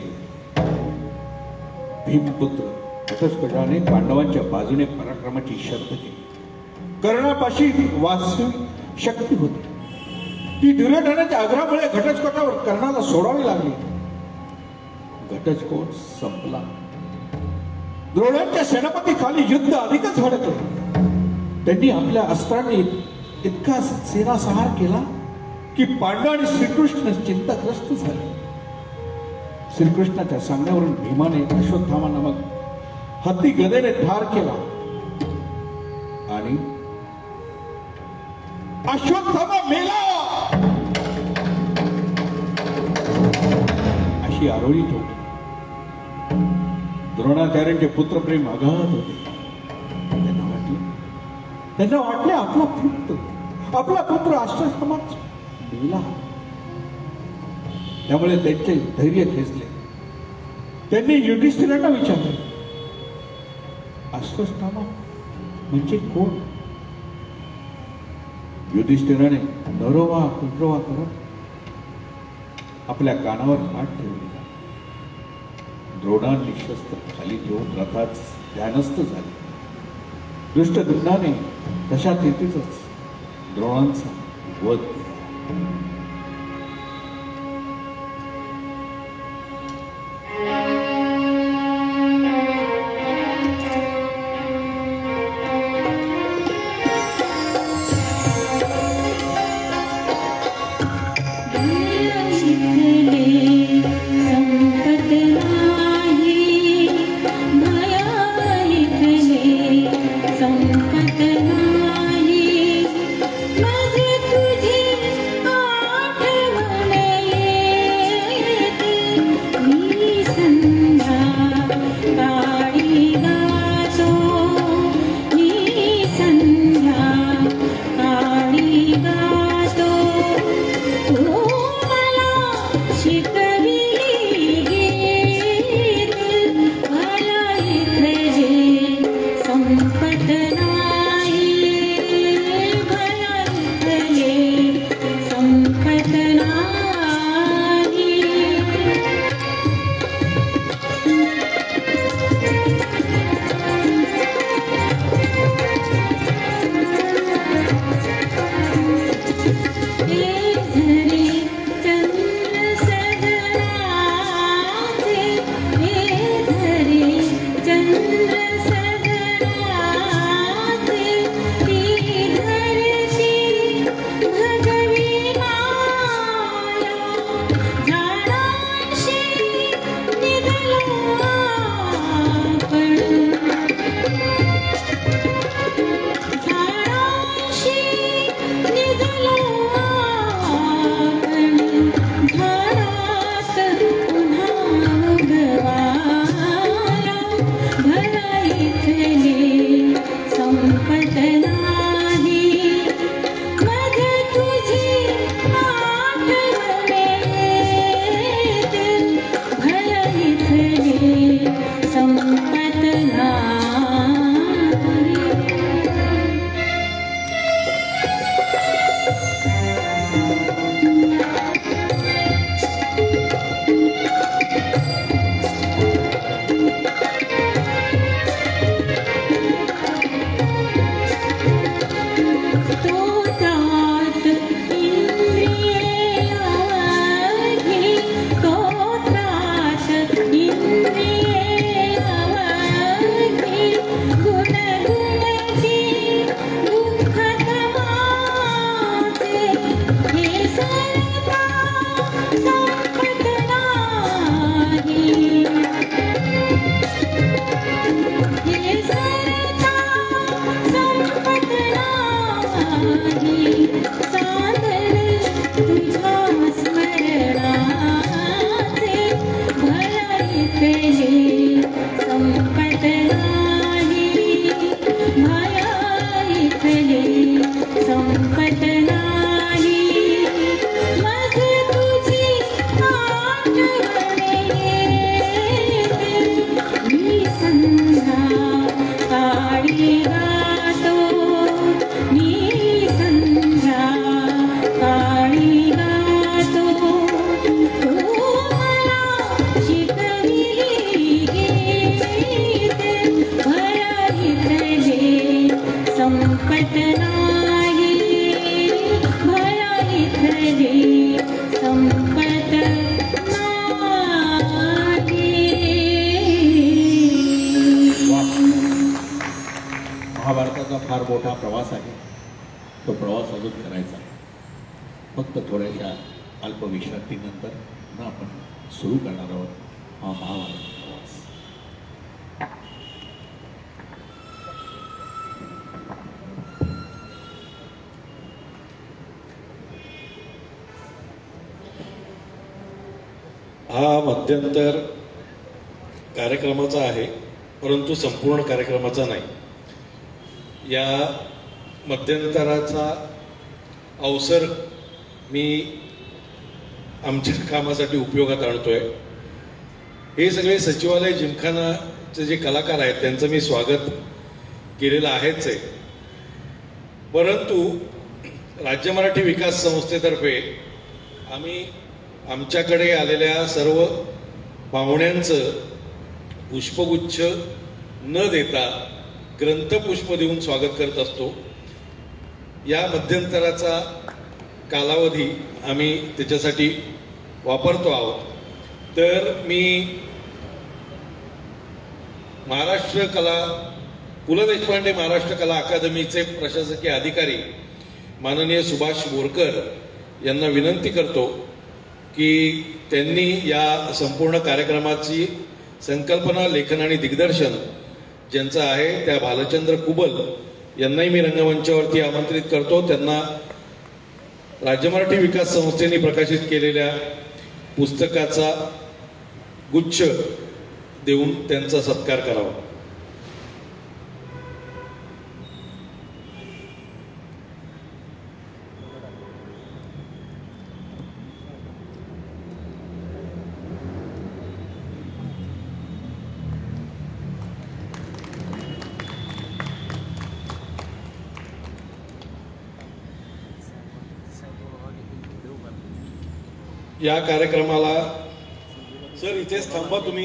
भीमपुत्र घटस्फोटाने पांडवांच्या बाजूने पराक्रमाची शर्त केली. कर्णापाशी वास्तविक शक्ती होती. ती दुर्योधनाच्या आग्रहामुळे घटस्फोटावर कर्णाला सोडावी लागली. घटस्फोट संपला. द्रोणांच्या सेनापती खाली युद्ध अधिकच भडकले. त्यांनी आपल्या अस्त्रांनी इतका सेनासंहार केला की पांडव आणि श्रीकृष्ण चिंताग्रस्त झाले. श्रीकृष्णाच्या सांगण्यावरून भीमाने अश्वत्थामा नामक हत्ती गदेने ठार केला आणि अश्वत्थामा मेला अशी आरोळी ठेवली. द्रोणाचार्यांचे पुत्रप्रेम अगाध होते. त्यांना वाटले आपला पुत्र अश्वत्थामाच मेला. त्यामुळे त्यांचे धैर्य खेचले. त्यांनी युधिष्ठिरांना विचारले, अश्वत्थामा म्हणजे कोण? युधिष्ठिराने नरोवा कुंट्रोवा करत आपल्या कानावर हात ठेवले. द्रोणांनी शस्त्र खाली ठेवून रथात ध्यानस्थ झाले. दृष्टद्युम्नाने तशा तेथेच द्रोणांचा वध केला. संपत नाही माझे तुझे प्रवास आहे, तो प्रवास अजून करायचा आहे. फक्त थोड्याशा अल्पविश्रांतीनंतर पुन्हा आपण सुरू करणार आहोत हा महाभारत प्रवास. हा मध्यंतर कार्यक्रमाचा आहे, परंतु संपूर्ण कार्यक्रमाचा नाही. या मध्यंतराचा अवसर मी आमच्या कामासाठी उपयोगात आणतोय. हे सगळे सचिवालय जिमखानाचे जे कलाकार आहेत त्यांचं मी स्वागत केलेलं आहेच आहे, परंतु राज्य मराठी विकास संस्थेतर्फे आम्ही आमच्याकडे आलेल्या सर्व पाहुण्यांचं पुष्पगुच्छ न देता ग्रंथपुष्प देऊन स्वागत करत असतो. या मध्यंतराचा कालावधी आम्ही त्याच्यासाठी वापरतो आहोत. तर मी महाराष्ट्र कला पु ल देशपांडे महाराष्ट्र कला अकादमीचे प्रशासकीय अधिकारी माननीय सुभाष बोरकर यांना विनंती करतो की त्यांनी या संपूर्ण कार्यक्रमाची संकल्पना, लेखन आणि दिग्दर्शन ज्यांचं आहे त्या भालचंद्र कुबल यांनाही मी रंगमंचावरती आमंत्रित करतो. त्यांना राज्य मराठी विकास संस्थेने प्रकाशित केलेल्या पुस्तकाचा गुच्छ देऊन त्यांचा सत्कार करावा. या कार्यक्रमाला सर इथेच थांबा तुम्ही.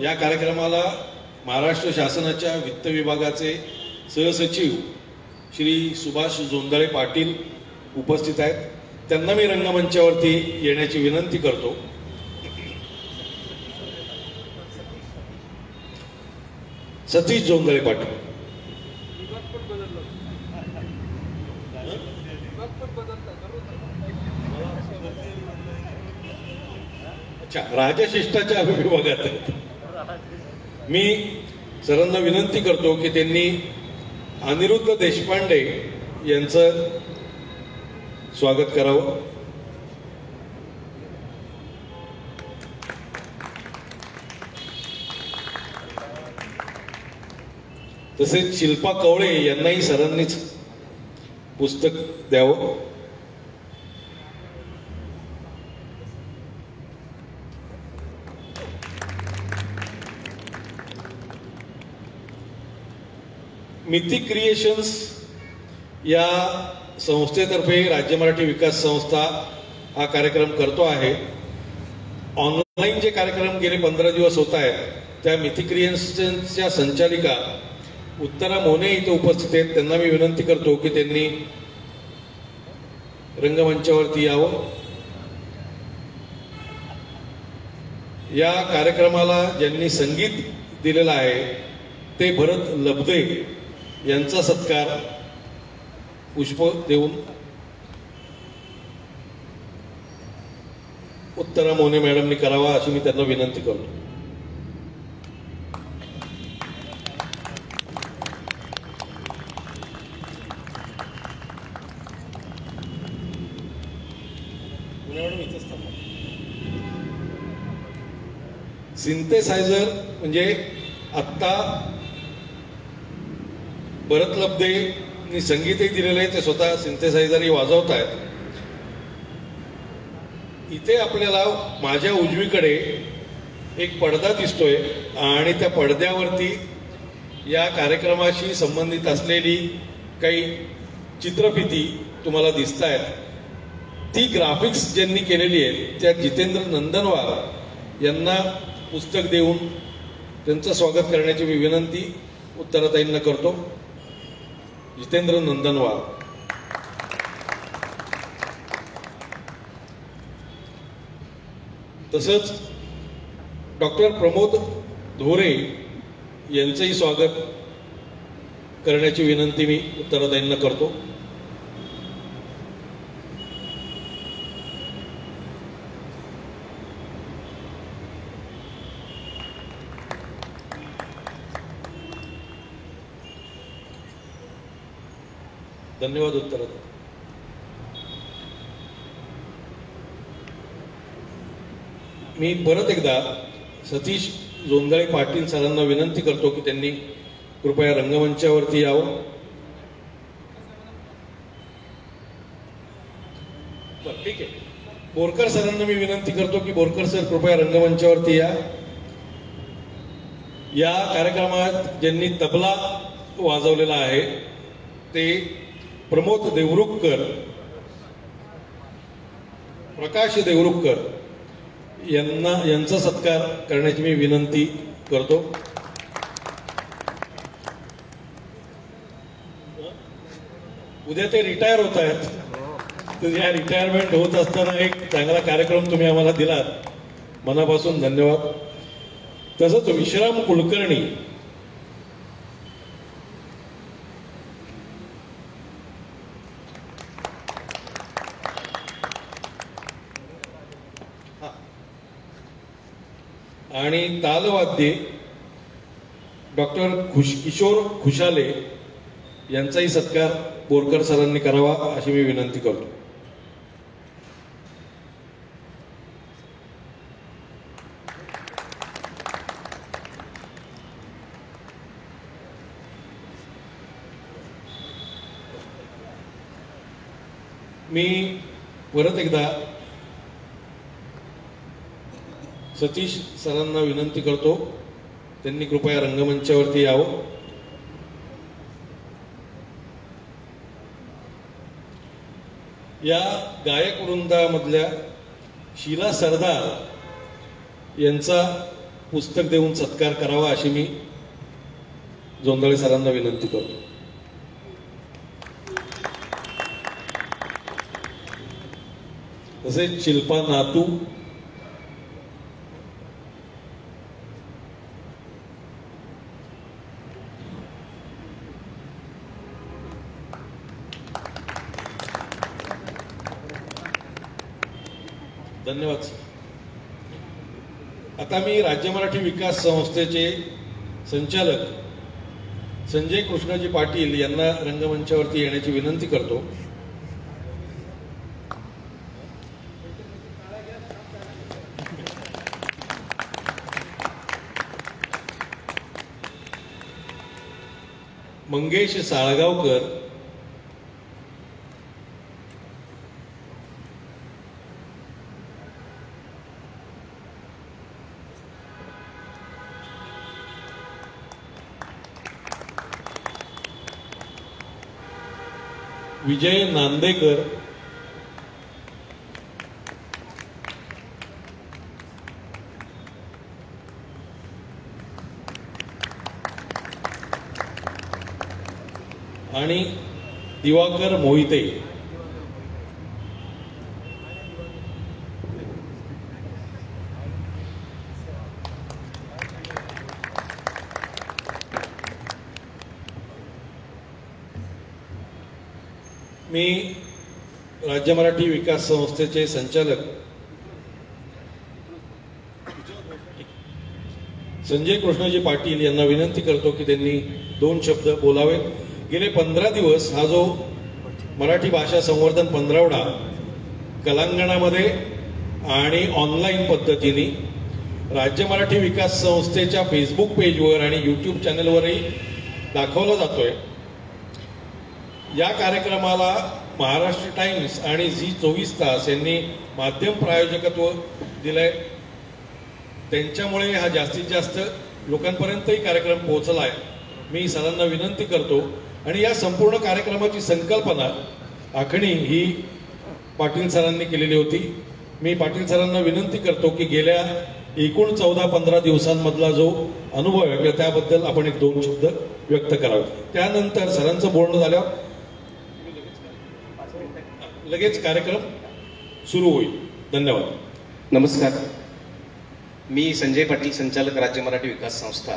या कार्यक्रमाला महाराष्ट्र शासनाच्या वित्त विभागाचे सहसचिव श्री सुभाष जोंधळे पाटील उपस्थित आहेत. त्यांना मी रंगमंचावरती येण्याची विनंती करतो. सतीश जोंधळे पाटील. अच्छा, राजशिष्टाच्या विभागात मी सरांना विनंती करतो की त्यांनी अनिरुद्ध देशपांडे यांचं स्वागत करावं. तसेच शिल्पा कवळे यांनाही सरांनीच पुस्तक द्यावं. मिती क्रिएशन्स या संस्थेतर्फे राज्य मराठी विकास संस्था हा कार्यक्रम करतो आहे. ऑनलाईन जे कार्यक्रम गेले 15 दिवस होत आहेत त्या मिती क्रिएशन्सच्या संचालिका उत्तरा मोने इथे उपस्थित आहेत. त्यांना मी विनंती करतो की त्यांनी रंगमंचावरती यावं. या कार्यक्रमाला ज्यांनी संगीत दिलेलं आहे ते भरत लब्धे यांचा सत्कार पुष्प देऊन उत्तरा मोने मॅडमनी करावा अशी मी त्यांना विनंती करतो. सिंथेसायझर म्हणजे आत्ता भरत लब्धेंनी संगीतही दिलेलं आहे, ते स्वतः सिंथेसायझरही वाजवत आहेत. इथे आपल्याला माझ्या उजवीकडे एक पडदा दिसतोय आणि त्या पडद्यावरती या कार्यक्रमाशी संबंधित असलेली काही चित्रफिती तुम्हाला दिसत आहेत. ती ग्राफिक्स ज्यांनी केलेली आहे त्या जितेंद्र नंदनवार यांना पुस्तक देऊन त्यांचं स्वागत करण्याची मी विनंती उत्तराताईंना करतो. जितेंद्र नंदनवार. तसंच डॉक्टर प्रमोद धोरे यांचंही स्वागत करण्याची विनंती मी उत्तरादायींना करतो. धन्यवाद. उत्तरादायी. मी परत एकदा सतीश जोंधळे पाटील सरांना विनंती करतो की त्यांनी कृपया रंगमंचावरती यावं. ठीक आहे. बोरकर सरांना मी विनंती करतो की बोरकर सर कृपया रंगमंचावरती या. या कार्यक्रमात ज्यांनी तबला वाजवलेला आहे ते प्रमोद देवरुखकर, प्रकाश देवरुखकर यांचा सत्कार करण्याची मी विनंती करतो. उद्या ते रिटायर होत आहेत, तर या रिटायरमेंट होत असताना एक चांगला कार्यक्रम तुम्ही आम्हाला दिलात, मनापासून धन्यवाद. तसंच विश्राम कुलकर्णी आणि तालवाद्ये डॉक्टर किशोर खुशाले यांचाही सत्कार बोरकर सरांनी करावा अशी मी विनंती करतो. मी परत एकदा सतीश सरांना विनंती करतो त्यांनी कृपया रंगमंचावरती यावं. या गायक वृंदामधल्या शीला सरदार यांचा पुस्तक देऊन सत्कार करावा अशी मी जोंधळे सरांना विनंती करतो. तसेच शिल्पा नातू, धन्यवाद सर. आता मी राज्य मराठी विकास संस्थेचे संचालक संजय कृष्णाजी पाटील यांना रंगमंचावरती येण्याची विनंती करतो. मंगेश साळगावकर, विजय नांदेकर, आणि दिवाकर मोहिते. मी राज्य मराठी विकास संस्थेचे संचालक संजय कृष्णाजी पाटील यांना विनंती करतो की त्यांनी 2 शब्द बोलावेत. गेले 15 दिवस हा जो मराठी भाषा संवर्धन पंधरवडा कलांगणामध्ये आणि ऑनलाईन पद्धतीने राज्य मराठी विकास संस्थेच्या फेसबुक पेजवर आणि यूट्यूब चॅनलवरही दाखवला जातोय. या कार्यक्रमाला महाराष्ट्र टाइम्स आणि झी24 तास यांनी माध्यम प्रायोजकत्व दिलंय. त्यांच्यामुळे हा जास्तीत जास्त लोकांपर्यंतही कार्यक्रम पोहोचला आहे. मी सरांना विनंती करतो आणि या संपूर्ण कार्यक्रमाची संकल्पना आखणी ही पाटील सरांनी केलेली होती. मी पाटील सरांना विनंती करतो की गेल्या एकूण 14-15 दिवसांमधला जो अनुभव आहे त्याबद्दल आपण 1-2 शब्द व्यक्त करावे. त्यानंतर सरांचं बोलणं झाल्यावर लगेच कार्यक्रम सुरू होईल. धन्यवाद. नमस्कार. मी संजय पाटील, संचालक राज्य मराठी विकास संस्था,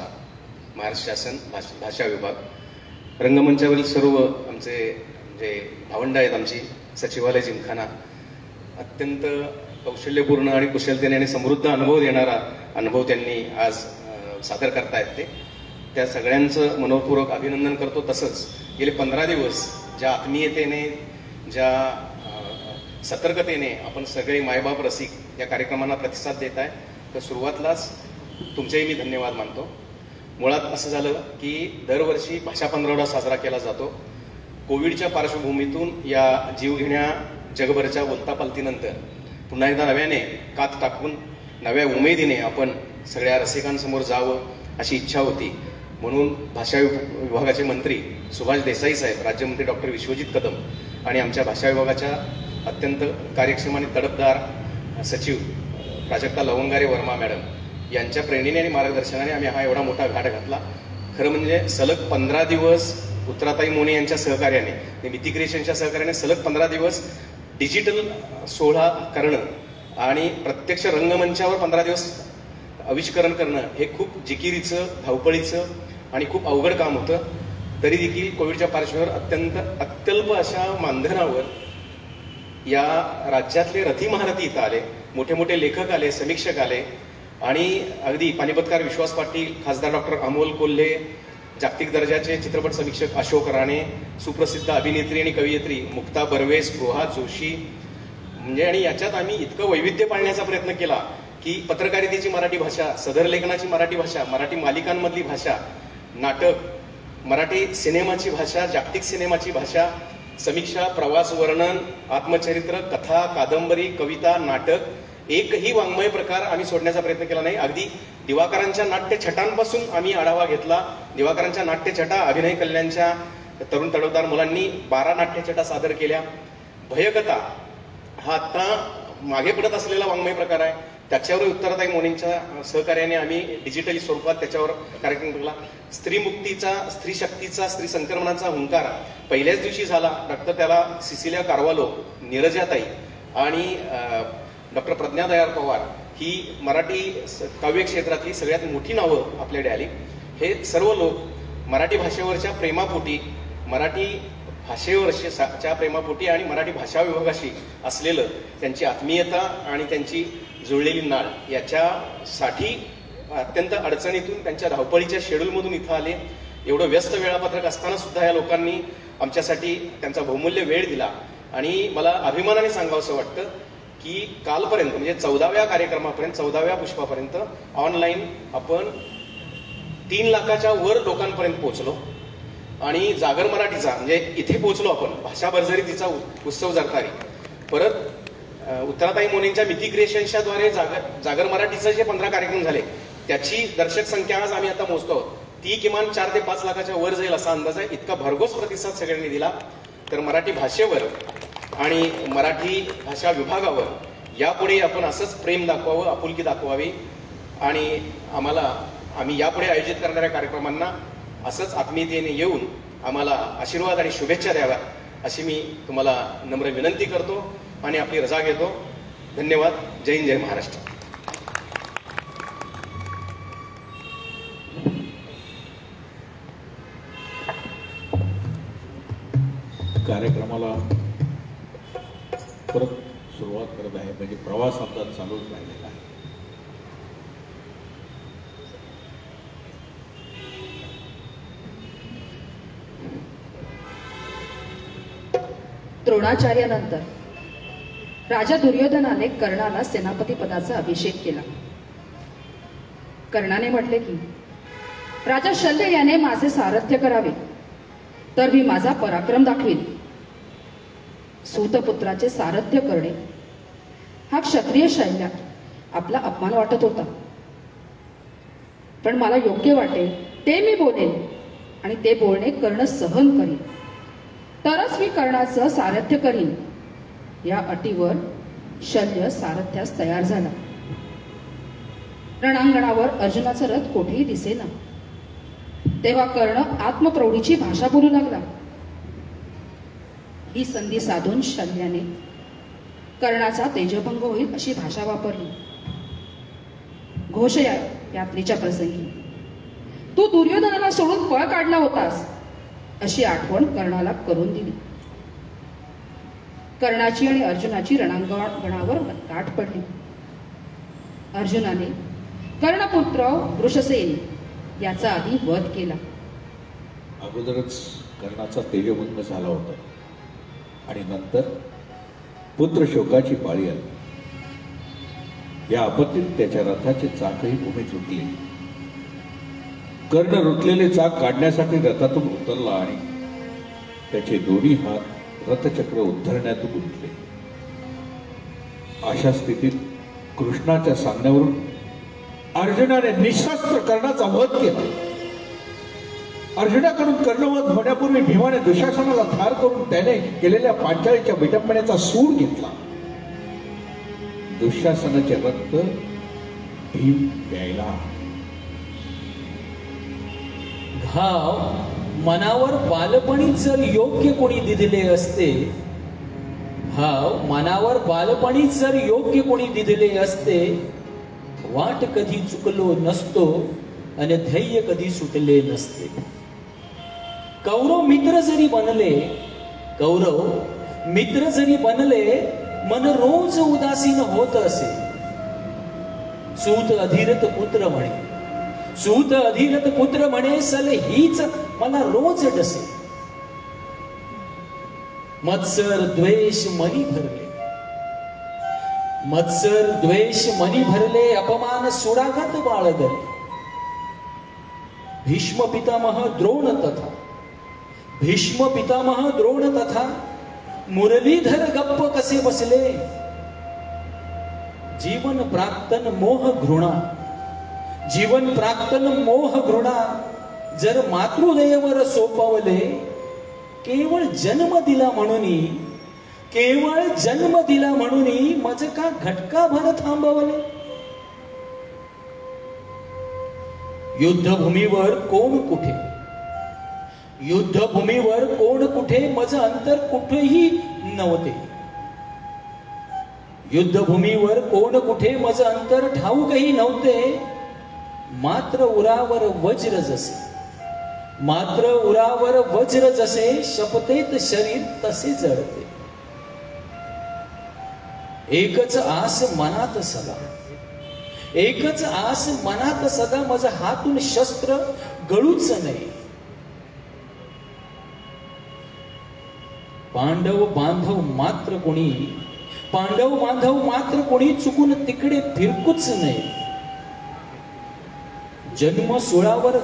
महाराष्ट्र शासन भाषा विभाग. रंगमंचावरील सर्व आमचे जे भावंड आहेत, आमची सचिवालय जिमखाना, अत्यंत कौशल्यपूर्ण आणि कुशलतेने आणि समृद्ध अनुभव देणारा अनुभव त्यांनी आज सादर करतायत. त्या सगळ्यांचं मनोपूर्वक अभिनंदन करतो. तसंच गेले 15 दिवस ज्या आत्मीयतेने, ज्या सतर्कतेने आपण सगळे मायबाप रसिक या कार्यक्रमांना प्रतिसाद देत आहे, तर सुरुवातीलाच तुमचेही मी धन्यवाद मानतो. मुळात असं झालं की दरवर्षी भाषा पंधरवडा साजरा केला जातो. कोविडच्या पार्श्वभूमीतून या जीवघेण्या जगभरच्या उलथापालथीनंतर पुन्हा एकदा नव्याने कात टाकून नव्या उमेदीने आपण सगळ्या रसिकांसमोर जावं अशी इच्छा होती. म्हणून भाषा विभागाचे मंत्री सुभाष देसाई साहेब, राज्यमंत्री डॉक्टर विश्वजित कदम आणि आमच्या भाषा विभागाच्या अत्यंत कार्यक्षम आणि तडफदार सचिव प्राजक्ता लवंगारे वर्मा मॅडम यांच्या प्रेरणेने आणि मार्गदर्शनाने आम्ही हा एवढा मोठा घाट घातला. खरं म्हणजे सलग 15 दिवस उत्तराताई मोने यांच्या सहकार्याने, मिती क्रिएशनच्या सहकार्याने सलग 15 दिवस डिजिटल सोहळा करणं आणि प्रत्यक्ष रंगमंचावर 15 दिवस आविष्करण करणं हे खूप जिकिरीचं, धावपळीचं आणि खूप अवघड काम होतं. तरी देखील कोविडच्या पार्श्वभूमीवर अत्यल्प अशा मानधनावर या राज्यातले रथी महारथी इथं आले, मोठे मोठे लेखक आले, समीक्षक आले आणि अगदी पानिपतकार विश्वास पाटील, खासदार डॉक्टर अमोल कोल्हे, जागतिक दर्जाचे चित्रपट समीक्षक अशोक राणे, सुप्रसिद्ध अभिनेत्री आणि कवयित्री मुक्ता बर्वे, स्पृहा जोशी, म्हणजे आणि याच्यात आम्ही इतकं वैविध्य पाळण्याचा प्रयत्न केला की पत्रकारितेची मराठी भाषा, सदर लेखनाची मराठी भाषा, मराठी मालिकांमधली भाषा, नाटक, मराठी सिनेमाची भाषा, जागतिक सिनेमाची भाषा, समीक्षा, प्रवास वर्णन, आत्मचरित्र, कथा, कादंबरी, कविता, नाटक, एकही वाङ्मय प्रकार आम्ही सोडण्याचा प्रयत्न केला नाही. अगदी दिवाकरांच्या नाट्यछटांपासून आम्ही आढावा घेतला. दिवाकरांच्या नाट्यछटा, अभिनय कल्याणच्या तरुण तडफदार मुलांनी 12 नाट्यछटा सादर केल्या. भयकथा हा आता मागे पडत असलेला वाङ्मय प्रकार आहे, त्याच्यावर उत्तराताई मोनेंच्या सहकार्याने आम्ही डिजिटली स्वरूपात त्याच्यावर कार्यक्रम केला. स्त्रीमुक्तीचा, स्त्री शक्तीचा, स्त्री संक्रमणाचा हुंकार पहिल्याच दिवशी झाला. डॉक्टर त्याला सिसिलिया कार्वालो, नीरजाताई आणि डॉक्टर प्रज्ञा दयाळ पवार ही मराठी काव्य क्षेत्रातली सगळ्यात मोठी नावं आपल्याकडे आली. हे सर्व लोक मराठी भाषेवरच्या प्रेमापोटी, मराठी भाषेवरच्या प्रेमापोटी आणि मराठी भाषा विभागाशी असलेलं त्यांची आत्मीयता आणि त्यांची जुळलेली नाळ याच्यासाठी अत्यंत अडचणीतून, त्यांच्या धावपळीच्या शेड्यूलमधून इथं आले. एवढं व्यस्त वेळापत्रक असताना सुद्धा या लोकांनी आमच्यासाठी त्यांचा बहुमूल्य वेळ दिला. आणि मला अभिमानाने सांगावंसं वाटतं की कालपर्यंत म्हणजे 14व्या कार्यक्रमापर्यंत, 14व्या पुष्पापर्यंत ऑनलाईन आपण 3 लाखाच्या वर लोकांपर्यंत पोहोचलो. आणि जागर मराठीचा म्हणजे इथे पोहोचलो आपण, भाषा बर्जरीतीचा उत्सव जरतारी. परत उत्तराताई मोनेंच्या मिती क्रिएशन्सच्या द्वारे जागर मराठीचे जे 15 कार्यक्रम झाले त्याची दर्शक संख्या आज आम्ही आता मोजतो आहोत, ती किमान 4 ते 5 लाखाच्या वर जाईल असा अंदाज आहे. इतका भरघोस प्रतिसाद सगळ्यांनी दिला. तर मराठी भाषेवर आणि मराठी भाषा विभागावर यापुढे आपण असंच प्रेम दाखवावं, आपुलकी दाखवावी आणि आम्ही यापुढे आयोजित करणाऱ्या कार्यक्रमांना असंच आत्मीयतेने येऊन आम्हाला आशीर्वाद आणि शुभेच्छा द्याव्यात अशी मी तुम्हाला नम्र विनंती करतो आणि आपली रजा घेतो. धन्यवाद. जय हिंद, जय महाराष्ट्र. कार्यक्रमाला परत सुरुवात करत आहे, म्हणजे प्रवास आपला चालूच राहिलेला आहे. द्रोणाचार्यानंतर राजा दुर्योधनाने कर्णाला सेनापती पदाचा अभिषेक केला. कर्णाने म्हटले की राजा शल्य याने माझे सारथ्य करावे तर मी माझा पराक्रम दाखवीन. सूतपुत्राचे सारथ्य करणे हा क्षत्रिय शैल्यात आपला अपमान वाटत होता. पण मला योग्य वाटेल ते मी बोलेन आणि ते बोलणे कर्ण सहन करीन, तरच मी कर्णाचं सारथ्य करीन. या अटीवर शल्य सारथ्यास तयार झाला. रणांगणावर अर्जुनाचा रथ कोठेही दिसेना. तेव्हा कर्ण आत्मप्रौढीची भाषा बोलू लागला. ही संधी साधून शल्याने कर्णाचा तेजभंग होईल अशी भाषा वापरली. घोष यात्रेच्या प्रसंगी तू दुर्योधनाला सोडून पळ काढला होतास अशी आठवण कर्णाला करून दिली. कर्णाची आणि अर्जुनाची रणांगणावर गाठ पडली. अर्जुनाने कर्णपुत्र वृषसेन याचा आधी वध केला. अगोदरच कर्णाचा तेजोभंग झाला होता आणि नंतर पुत्र शोकाची पाळी आली. या आपत्तीत त्याच्या रथाचे चाकही भूमीत रुतले. कर्ण रुतलेले चाक काढण्यासाठी रथातून उतरला आणि त्याचे दोन्ही हात रथचक्र उद्धरण्यात गुंतले. अशा स्थितीत कृष्णाच्या सांगण्यावरून अर्जुनाने निशस्त्र कर्णाचा वध केला. अर्जुनाकडून कर्णवध होण्यापूर्वी भीमाने दुःशासनाला ठार करून त्याने केलेल्या पांचाळीच्या विटंबनेचा सूड घेतला. दुःशासनाचे रक्त भीम प्यायला. घाव मनावर बालपणीच जर योग्य कोणी दिलेले असते, भाव मनावर बालपणीच जर योग्य कोणी दिलेले असते, वाट कधी चुकलो नसतो आणि ध्येय कधी सुटले नसते. कौरव मित्र जरी बनले मन रोज उदासीन होत असे. सूत अधीरथ पुत्र म्हणे सल हीच मला रोज डसे. मत्सर द्वेष मनी भरले अपमान सुडागत बाळगले. भीष्म पितामह द्रोण तथा मुरलीधर गप्प कसे बसले. जीवन प्राक्तन मोह घृणा जर मातृदयेवर सोपवले. केवळ जन्म दिला म्हणून मज का घटका भर थांबवले. युद्धभूमीवर कोण कुठे मज अंतर कुठेही नव्हते. युद्धभूमीवर कोण कुठे मज अंतर ठाऊकही नव्हते. मात्र उरावर वज्र जसे शपथेत शरीर तसे जळते. एकच आस मनात सदा मज हातून शस्त्र गळूच नये. पांडव बांधव मात्र कोणी चुकून तिकडे फिरकूच नये. जन्म सुळावर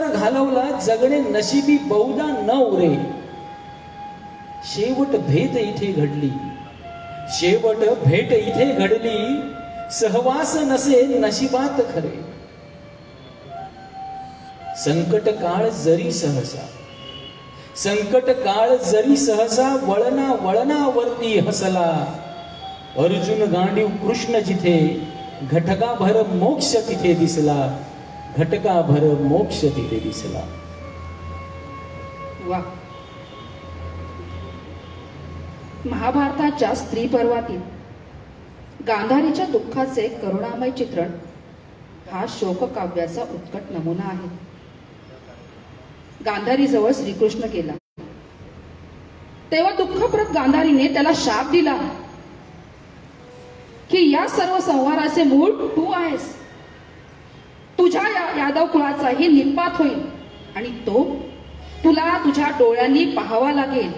घालवला जगणे नशिबी बहुधा न उरे. शेवट भेट इथे घडली सहवास नसे नशिबात खरे. संकट काळ जरी सहसा वळणावरती हसला. अर्जुन गांडीव कृष्ण जिथे घटका भर मोक्ष तिथे दिसला. वा. महाभारताच्या स्त्री पर्वातील गांधारीच्या दुःखाचे करुणामय चित्रण हा शोककाव्याचा उत्कट नमुना आहे. गांधारी जवळ श्रीकृष्ण गेला तेव्हा दुःखप्रद गांधारीने त्याला शाप दिला की या सर्व संहाराचे मूळ तू आहेस. तुझ्या यादव कुळाचाही निपात होईल आणि तो तुला तुझ्या डोळ्यांनी पाहावा लागेल.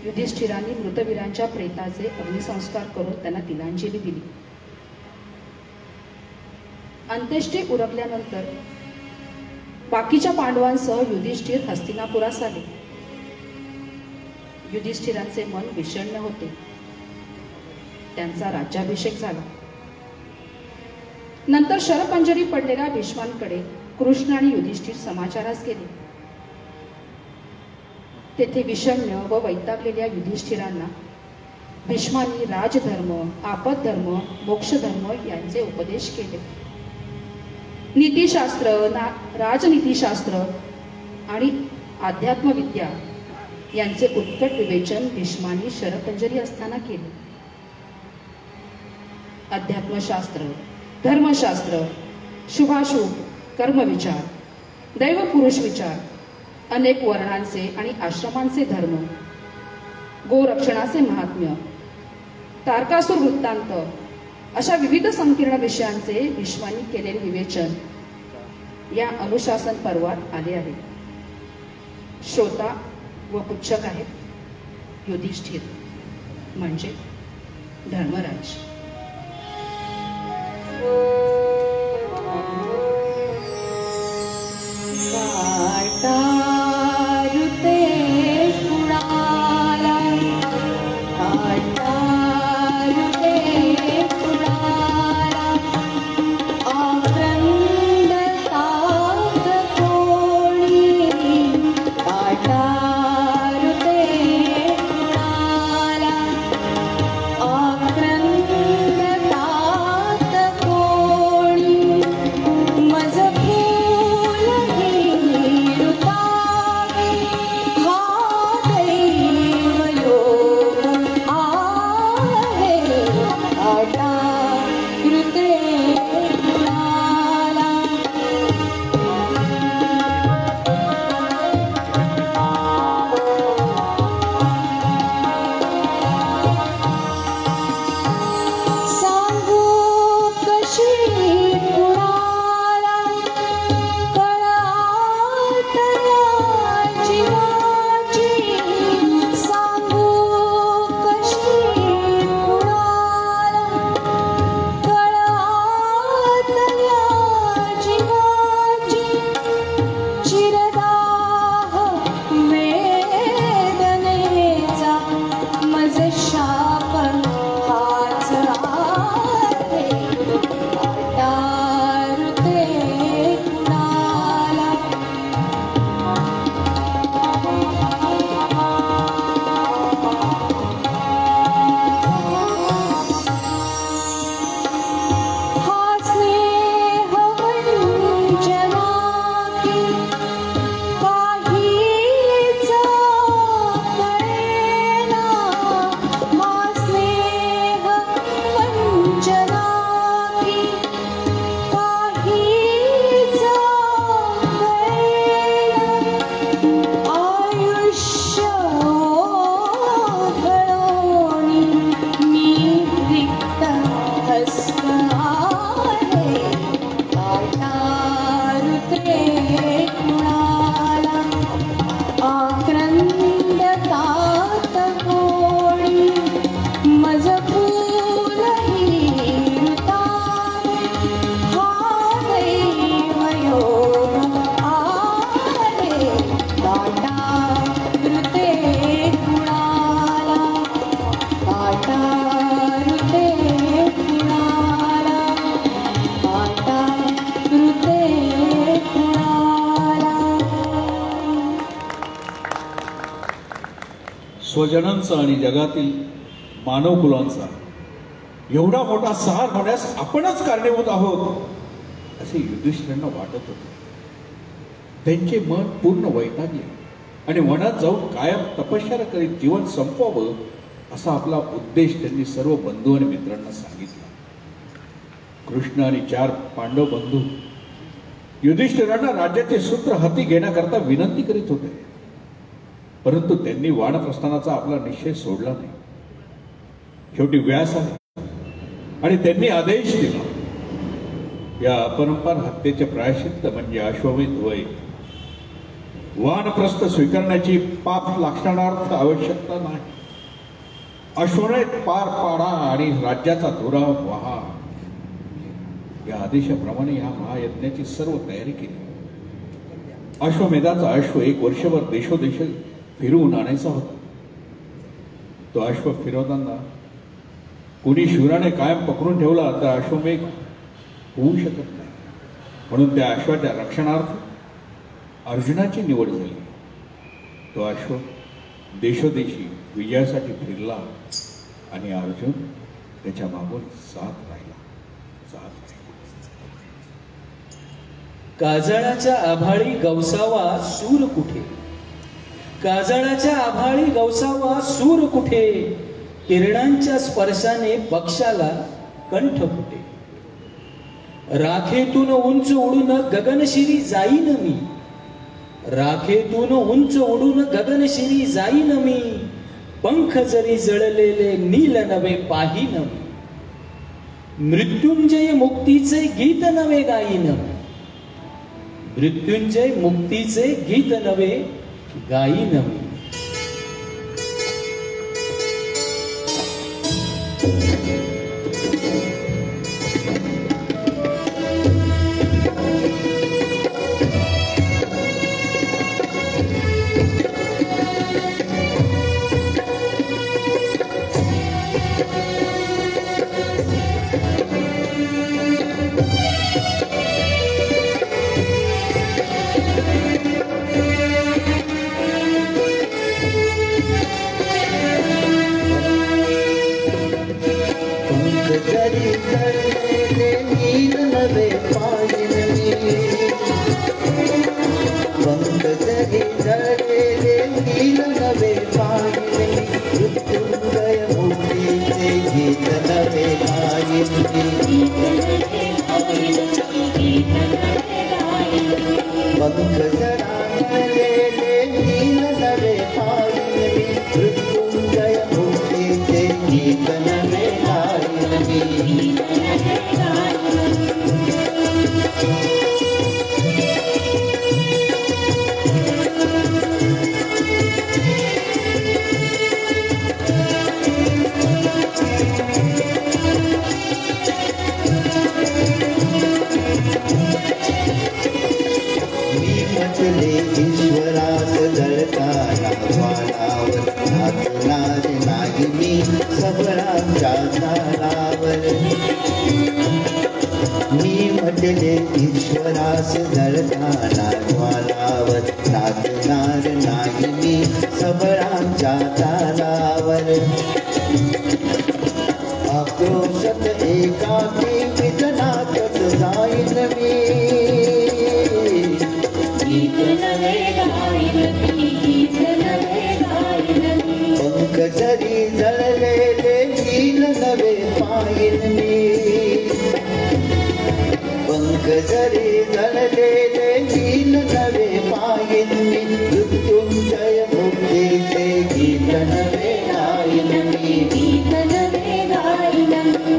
युधिष्ठिरांनी मृतवीरांच्या प्रेताचे अग्निसंस्कार करून त्यांना तिलांजली दिली. अंत्येष्टी उरकल्यानंतर बाकीच्या पांडवांसह युधिष्ठिर हस्तिनापुरास आले. युधिष्ठिरांचे मन विषण्ण होते. त्यांचा राज्याभिषेक झाला. नंतर शरपंजरी पडलेल्या भीष्मांकडे कृष्ण आणि युधिष्ठिर समाचारास गेले. तेथे विषण्ण व वैतागलेल्या युधिष्ठिरांना भीष्मांनी राजधर्म, आपदधर्म, मोक्षधर्म यांचे उपदेश केले. नीतिशास्त्र, राजनीतिशास्त्र आणि अध्यात्मविद्या यांचे उत्कट विवेचन भीष्मांनी शरपंजरी असताना केले. अध्यात्मशास्त्र, धर्मशास्त्र शुभाशुभ कर्मविचार, दैवपुरुष विचार, अनेक वर्णांचे आणि आश्रमांचे धर्म, गोरक्षणाचे महात्म्य, तारकासूर वृत्तांत अशा विविध संकीर्ण विषयांचे विश्वानी केलेले विवेचन या अनुशासन पर्वात आले आहे. श्रोता व पुच्छक आहेत युधिष्ठिर म्हणजे धर्मराज. स्वजनांचा आणि जगातील मानवकुलांचा एवढा मोठा सहार होण्यास आपणच कारणीभूत आहोत असे युधिष्ठिरांना वाटत होते. त्यांचे मन पूर्ण वैतागले आणि वनात जाऊन कायम तपश्चर्या करीत जीवन संपवावं असा आपला उद्देश त्यांनी सर्व बंधू आणि मित्रांना सांगितला. कृष्ण आणि 4 पांडव बंधू युधिष्ठिरांना राज्याचे सूत्र हाती घेण्याकरता विनंती करीत होते, परंतु त्यांनी वानप्रस्थानाचा आपला निश्चय सोडला नाही. शेवटी व्यास आले आणि त्यांनी आदेश दिला, या अपरंपार हत्येचे प्रायश्चित्त म्हणजे अश्वमेध वय. वानप्रस्थ स्वीकारण्याची पाप लाक्षणार्थ आवश्यकता नाही. अश्वमेध पार पाडा आणि राज्याचा धुरा वहा. या आदेशाप्रमाणे या महायज्ञाची सर्व तयारी केली. अश्वमेधाचा अश्व 1 वर्षभर देशोदेश फिरवून आणायचा होता. तो अश्व फिरवताना कुणी शूराने कायम पकडून ठेवला तर अश्वमेध होऊ शकत नाही. म्हणून त्या अश्वाच्या रक्षणार्थ अर्जुनाची निवड झाली. तो अश्व देशोदेशी विजयासाठी फिरला आणि अर्जुन त्याच्या मागून जात राहिला. काजळाच्या आभाळी गवसावा सूर कुठे, काजळाच्या आभाळी गवसावा सूर कुठे, किरणांच्या स्पर्शाने पक्षाला कंठ फुटे. राखेतून उंच उडून गगनशिरी जाईन मी, राखेतून उंच उडून गगनशिरी जाईन मी, पंख जरी जळलेले नील नवे पाहीन मी, मृत्युंजय मुक्तीचे गीत नवे गाईन, मृत्युंजय मुक्तीचे गीत नवे गाईन मी. ईश्वरास जळताना ज्वालावर नाचणार नाही मी सबळांच्या तालावर. आक्रोशत एकाकी विजनातच जाईन मी, पंख जरी जळलेले नील नवे पाहिन मी, पंख जरी जळलेले नील नवे पाहिन मी, मृत्युंजय मुक्तीचे गीत नवे गाईन मी, गीत नवे गाईन मी.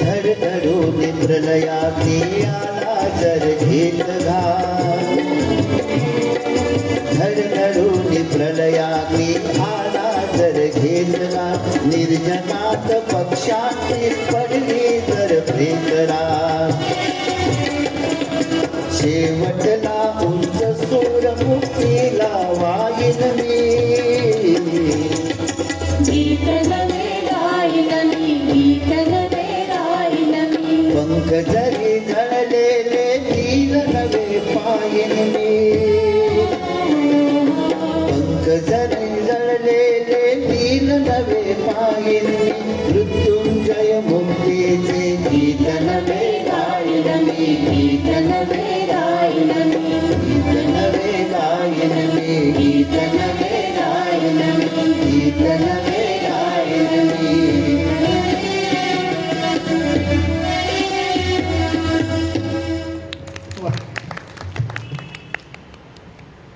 धडधडून प्रलयाती आला जर घेत घात, धडधडून प्रलयाती आला जर घेत घात, निर्जनात पक्षांची पडली जर प्रेतरा, शेवटला उंच सोर मुक्तीला वाईन मी, गीत नवे गाईन मी, गीत नवे गाईन मी. पंख जरी जळलेले नील नवे पाहिन मी, पंख जरी जळलेले नील नवे पाहिन मी, मृत्युंजय मुक्तीचे गीत नवे गाईन मी, गीत नवे गाईन मी, गीत नवे गाईन मी, गीत नवे गाईन मी, गीत नवे गाईन मी.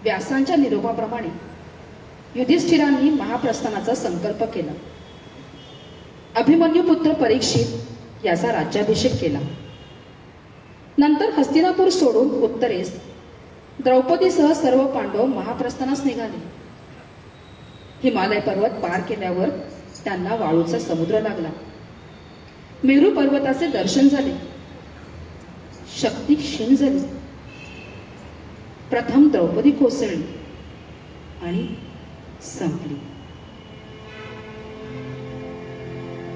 व्यासांच्या निरोपाप्रमाणे युधिष्ठिरांनी महाप्रस्थानाचा संकल्प केला. अभिमन्यू पुत्र परीक्षित याचा राज्याभिषेक केला. नंतर हस्तिनापूर सोडून उत्तरेस द्रौपदीसह सर्व पांडव महाप्रस्थानास निघाले. हिमालय पर्वत पार केल्यावर त्यांना वाळूचा समुद्र लागला. मेरू पर्वताचे दर्शन झाले. शक्ती क्षीण झाली. प्रथम द्रौपदी कोसळली आणि संपली.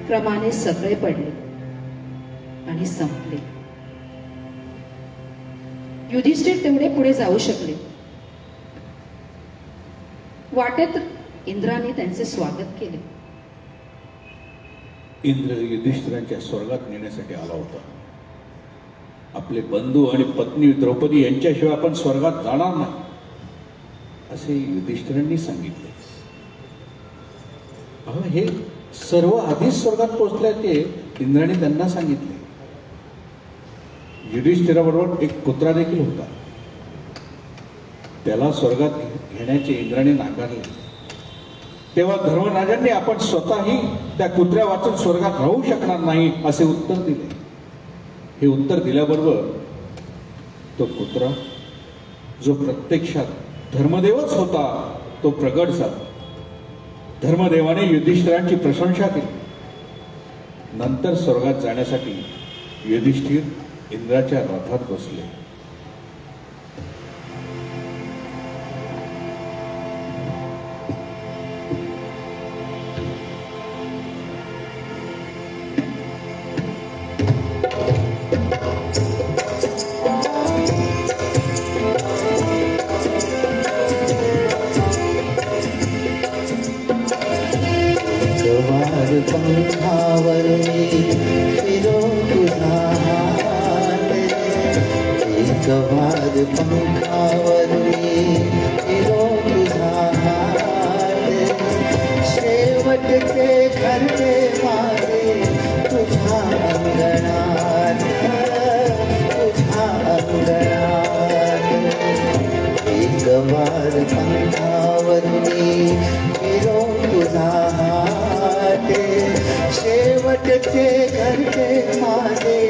क्रमाने सगळे पडले आणि संपले. युधिष्ठिर तेवढे पुढे जाऊ शकले. वाटेत इंद्राने त्यांचे स्वागत केले. इंद्र युधिष्ठिरांच्या स्वर्गात नेण्यासाठी आला होता. आपले बंधू आणि पत्नी द्रौपदी यांच्याशिवाय आपण स्वर्गात जाणार नाही असे युधिष्ठिरांनी सांगितले. हे सर्व आधीच स्वर्गात पोहोचल्याचे इंद्राने त्यांना सांगितले. युधिष्ठिराबरोबर एक कुत्रा देखील होता. त्याला स्वर्गात घेण्याचे इंद्राने नाकारले. तेव्हा धर्मराजांनी आपण स्वतःही त्या कुत्र्या वाचून स्वर्गात राहू शकणार नाही असे उत्तर दिले. हे उत्तर दिल्याबरोबर तो कुत्रा जो प्रत्यक्षात धर्मदेवच होता तो प्रगट झाला. धर्मदेवाने युधिष्ठिरांची प्रशंसा केली. नंतर स्वर्गात जाण्यासाठी युधिष्ठिर इंद्राच्या रथात बसले. पंखावर मी फिरो तुझा हात, एक वार पंखावर मी फिरो तुझा हात, शेवटचे घरचे माझे तुझ्या अंगणात, तुझ्या अंगणात, एक वार पंखावर मी फिरो तुझा हात, शेवटचे घरचे माझे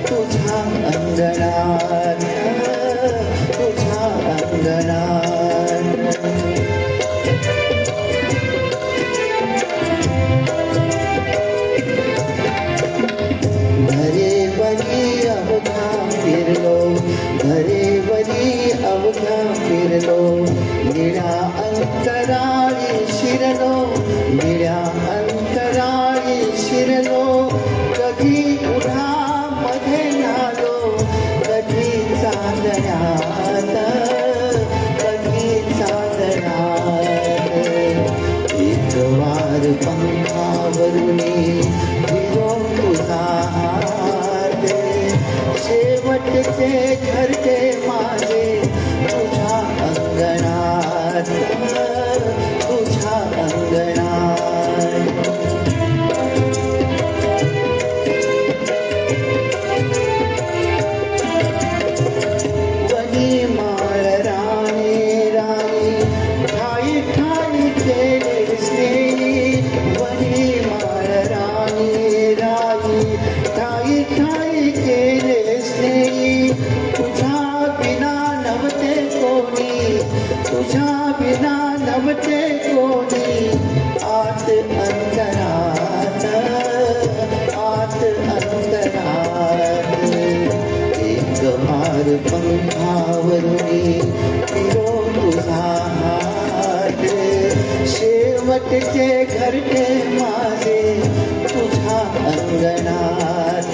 तुझ्या अंगणात, तुझ्या अंगणात. घरेवरी अवघा फिरलो, घरेवरी अवघा फिरलो, निळ्या अंतराळी शिरलो, निळ्या अंतराळी शिरलो, कधी उन्हामध्ये नालो, कधी चांदण्यात, कधी चांदण्यात. एक वार पंखावरुनी फिरो तुझा हात, शेवटचे घरचे माझे तुझ्या अंगणात, तुझ्या अंगणात. वनी माळ राणी राणी ठाई ठाई केले स्नेही, वनी माळ राणी राणी ठाई ठाई केले स्नेही, तुझ्या बिना नव्हते कोणी, तुझ्या बिना नव्हते कोणी, आत अंतरात, आत अंतरात. एक मार पंखावरुनी फिरो तुझा हात, शेवटचे घरटे माझे तुझ्या अंगणात,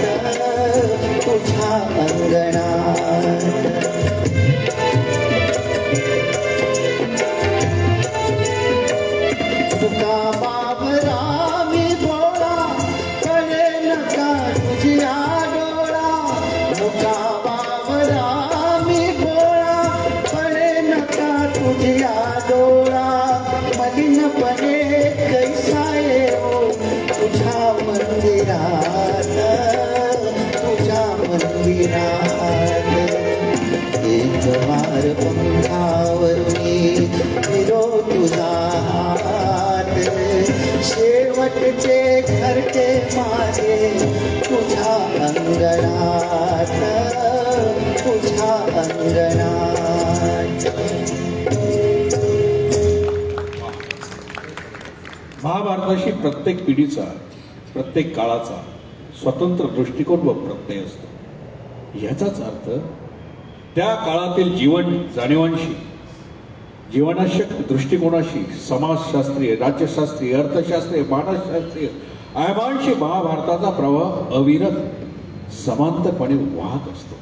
तुझ्या अंगणात. तुका बाबरा मी भोळा, कळे नका तुझी आडोळा, तुका बाबरा मी भोळा, कळे नका तुझी आडोळा, मलिनपणे कैसा येऊ तुझ्या मंदिरात, तुझ्या मंदिरात. एक वार पंखावरुनी फिरो तुझा हात, शेवटचे घरचे माझे तुझ्या अंगणात, तुझ्या अंगणात. महाभारताशी प्रत्येक पिढीचा, प्रत्येक काळाचा स्वतंत्र दृष्टिकोन व प्रत्यय असतो. याचाच अर्थ त्या काळातील जीवन जाणीवांशी, जीवनाशक दृष्टिकोनाशी, समाजशास्त्रीय, राज्यशास्त्रीय, अर्थशास्त्रीय, मानसशास्त्रीय आयामांशी महाभारताचा प्रवाह अविरत समांतरपणे वाहत असतो.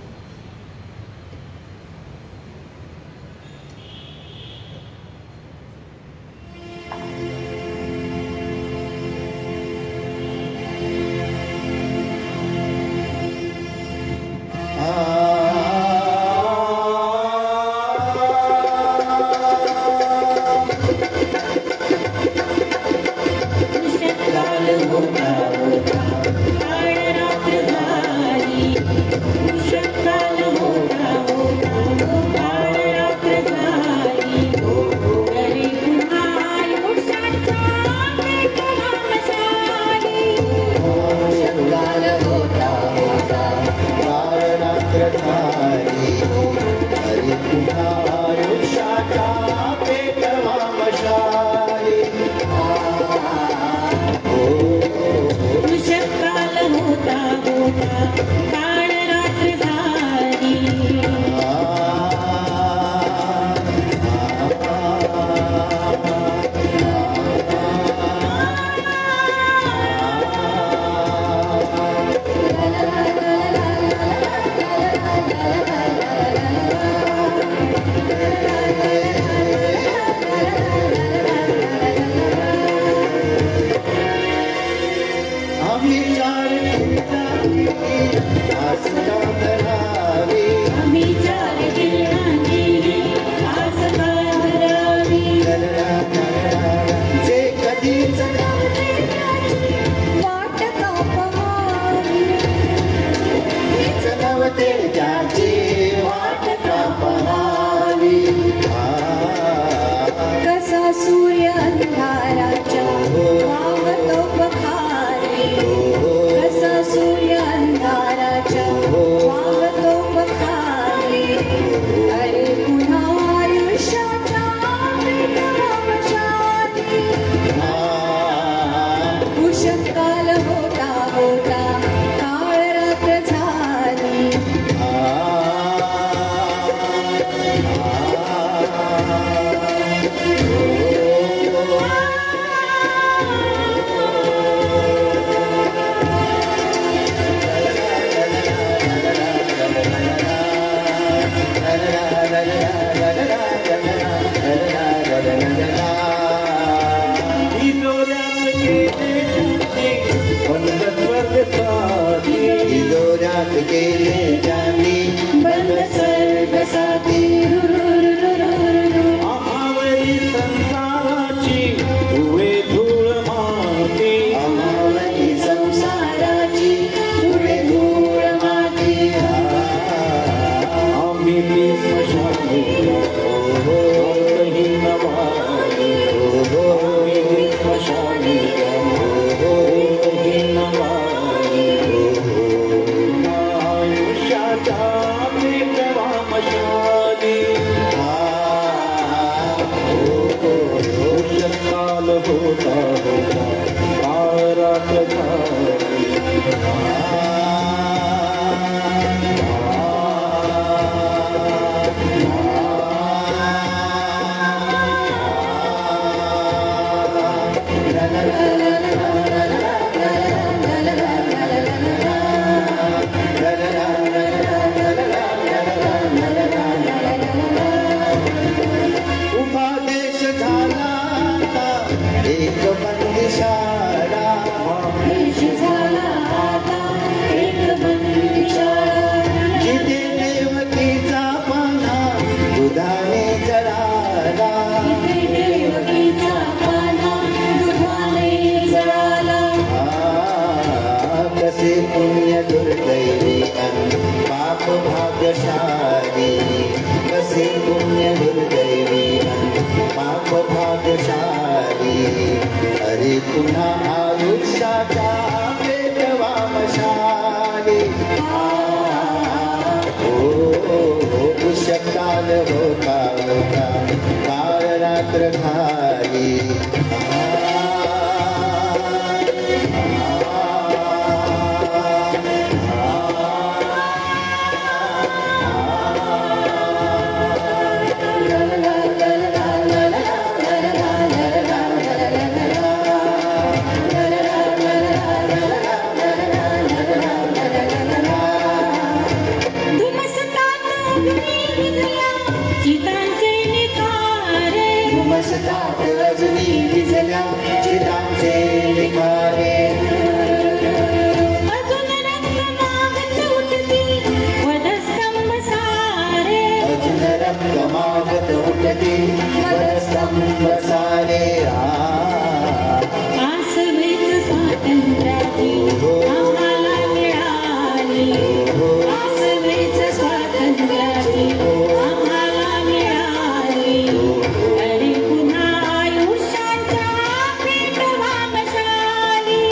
स्मशानी ही नवानी स्मशानी ही नवानी आयुष्याचा पेटवा मशाली काल होता होता कारात उपादेश झाला एक बंदिशाळा जिथे देवकीचा पाना दुधाने जळाला कसे पुण्य दुर्दैवी पाप भाग्यशाली कसे पुण्य दुर्दैवी पाप भाग्यशाली अरे पुन्हा आयुष्याचा पेटवा मशाली पुष्यकाल होता होता काळ रात्र खाली मसतात अजूनी विजल्या चितांचे निखारे अजून रक्त मागत उठती वधस्तंभ सारे अजून रक्त मागत उठती वधस्तंभ सारे आसवेच स्वातंत्र्याची आम्हाला मिळाली आसवेच स्वातंत्र्याची आम्हाला मिळाली अरे पुन्हा आयुष्याच्या पेटवा मशाली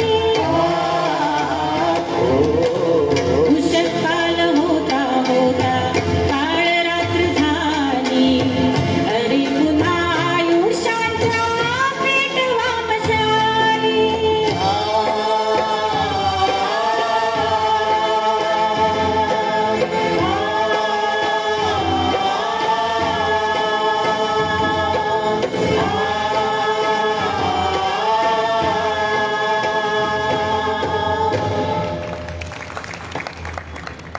उषःकाल होता होता काळ रात्र झाली अरे पुन्हा आयुष्याच्या पेटवा मशाली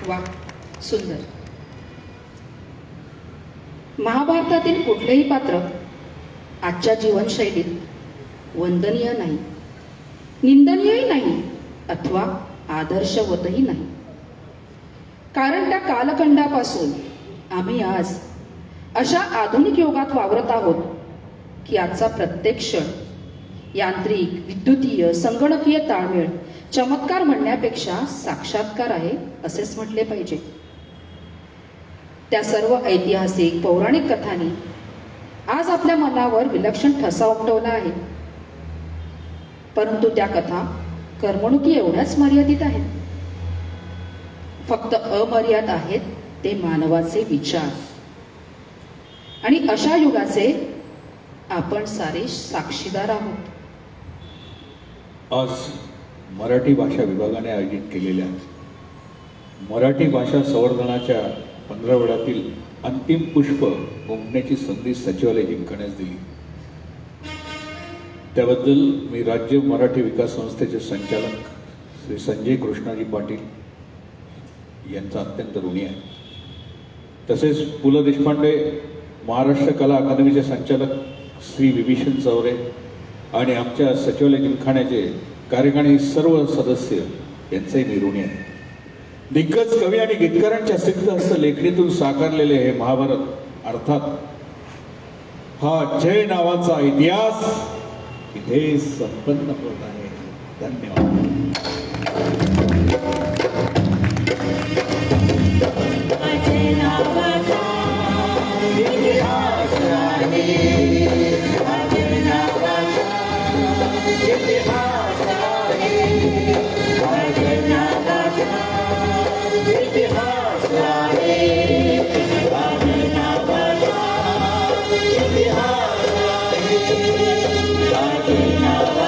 वा, सुंदर. महाभारतातील कुठलेही पात्र आजच्या जीवनशैलीत वंदनीय नाही, निंदनीयही नाही अथवा आदर्शवतही नाही. कारण त्या कालखंडापासून आम्ही आज अशा आधुनिक युगात वावरत आहोत की आजचा प्रत्येक क्षण यांत्रिक, विद्युतीय, संगणकीय ताळमेळ चमत्कार म्हणण्यापेक्षा साक्षात्कार आहे असेच म्हटले पाहिजे. त्या सर्व ऐतिहासिक पौराणिक कथांनी आज आपल्या मनावर विलक्षण ठसा उमटवला आहे. परंतु त्या कथा करमणुकी एवढ्याच मर्यादित आहेत. फक्त अमर्याद आहेत ते मानवाचे विचार. आणि अशा युगाचे आपण सारे साक्षीदार आहोत. आज मराठी भाषा विभागाने आयोजित केलेल्या मराठी भाषा संवर्धनाच्या 15 अंतिम पुष्प गुंफण्याची संधी सचिवालय जिंकण्यास दिली. त्याबद्दल मी राज्य मराठी विकास संस्थेचे संचालक श्री संजय कृष्णाजी पाटील यांचा अत्यंत ऋणी आहे. तसेच पु ल देशपांडे महाराष्ट्र कला अकादमीचे संचालक श्री विभीषण चौरे आणि आमच्या सचिवालय जिमखान्याचे कार्यकारिणी सर्व सदस्य यांचंही मी ऋणी आहे. दिग्गज कवी आणि गीतकारांच्या सिद्धहस्त लेखणीतून साकारलेले हे महाभारत अर्थात हा जय नावाचा इतिहास इथे संपन्न होत आहे. धन्यवाद. अजय नावाचा येणावा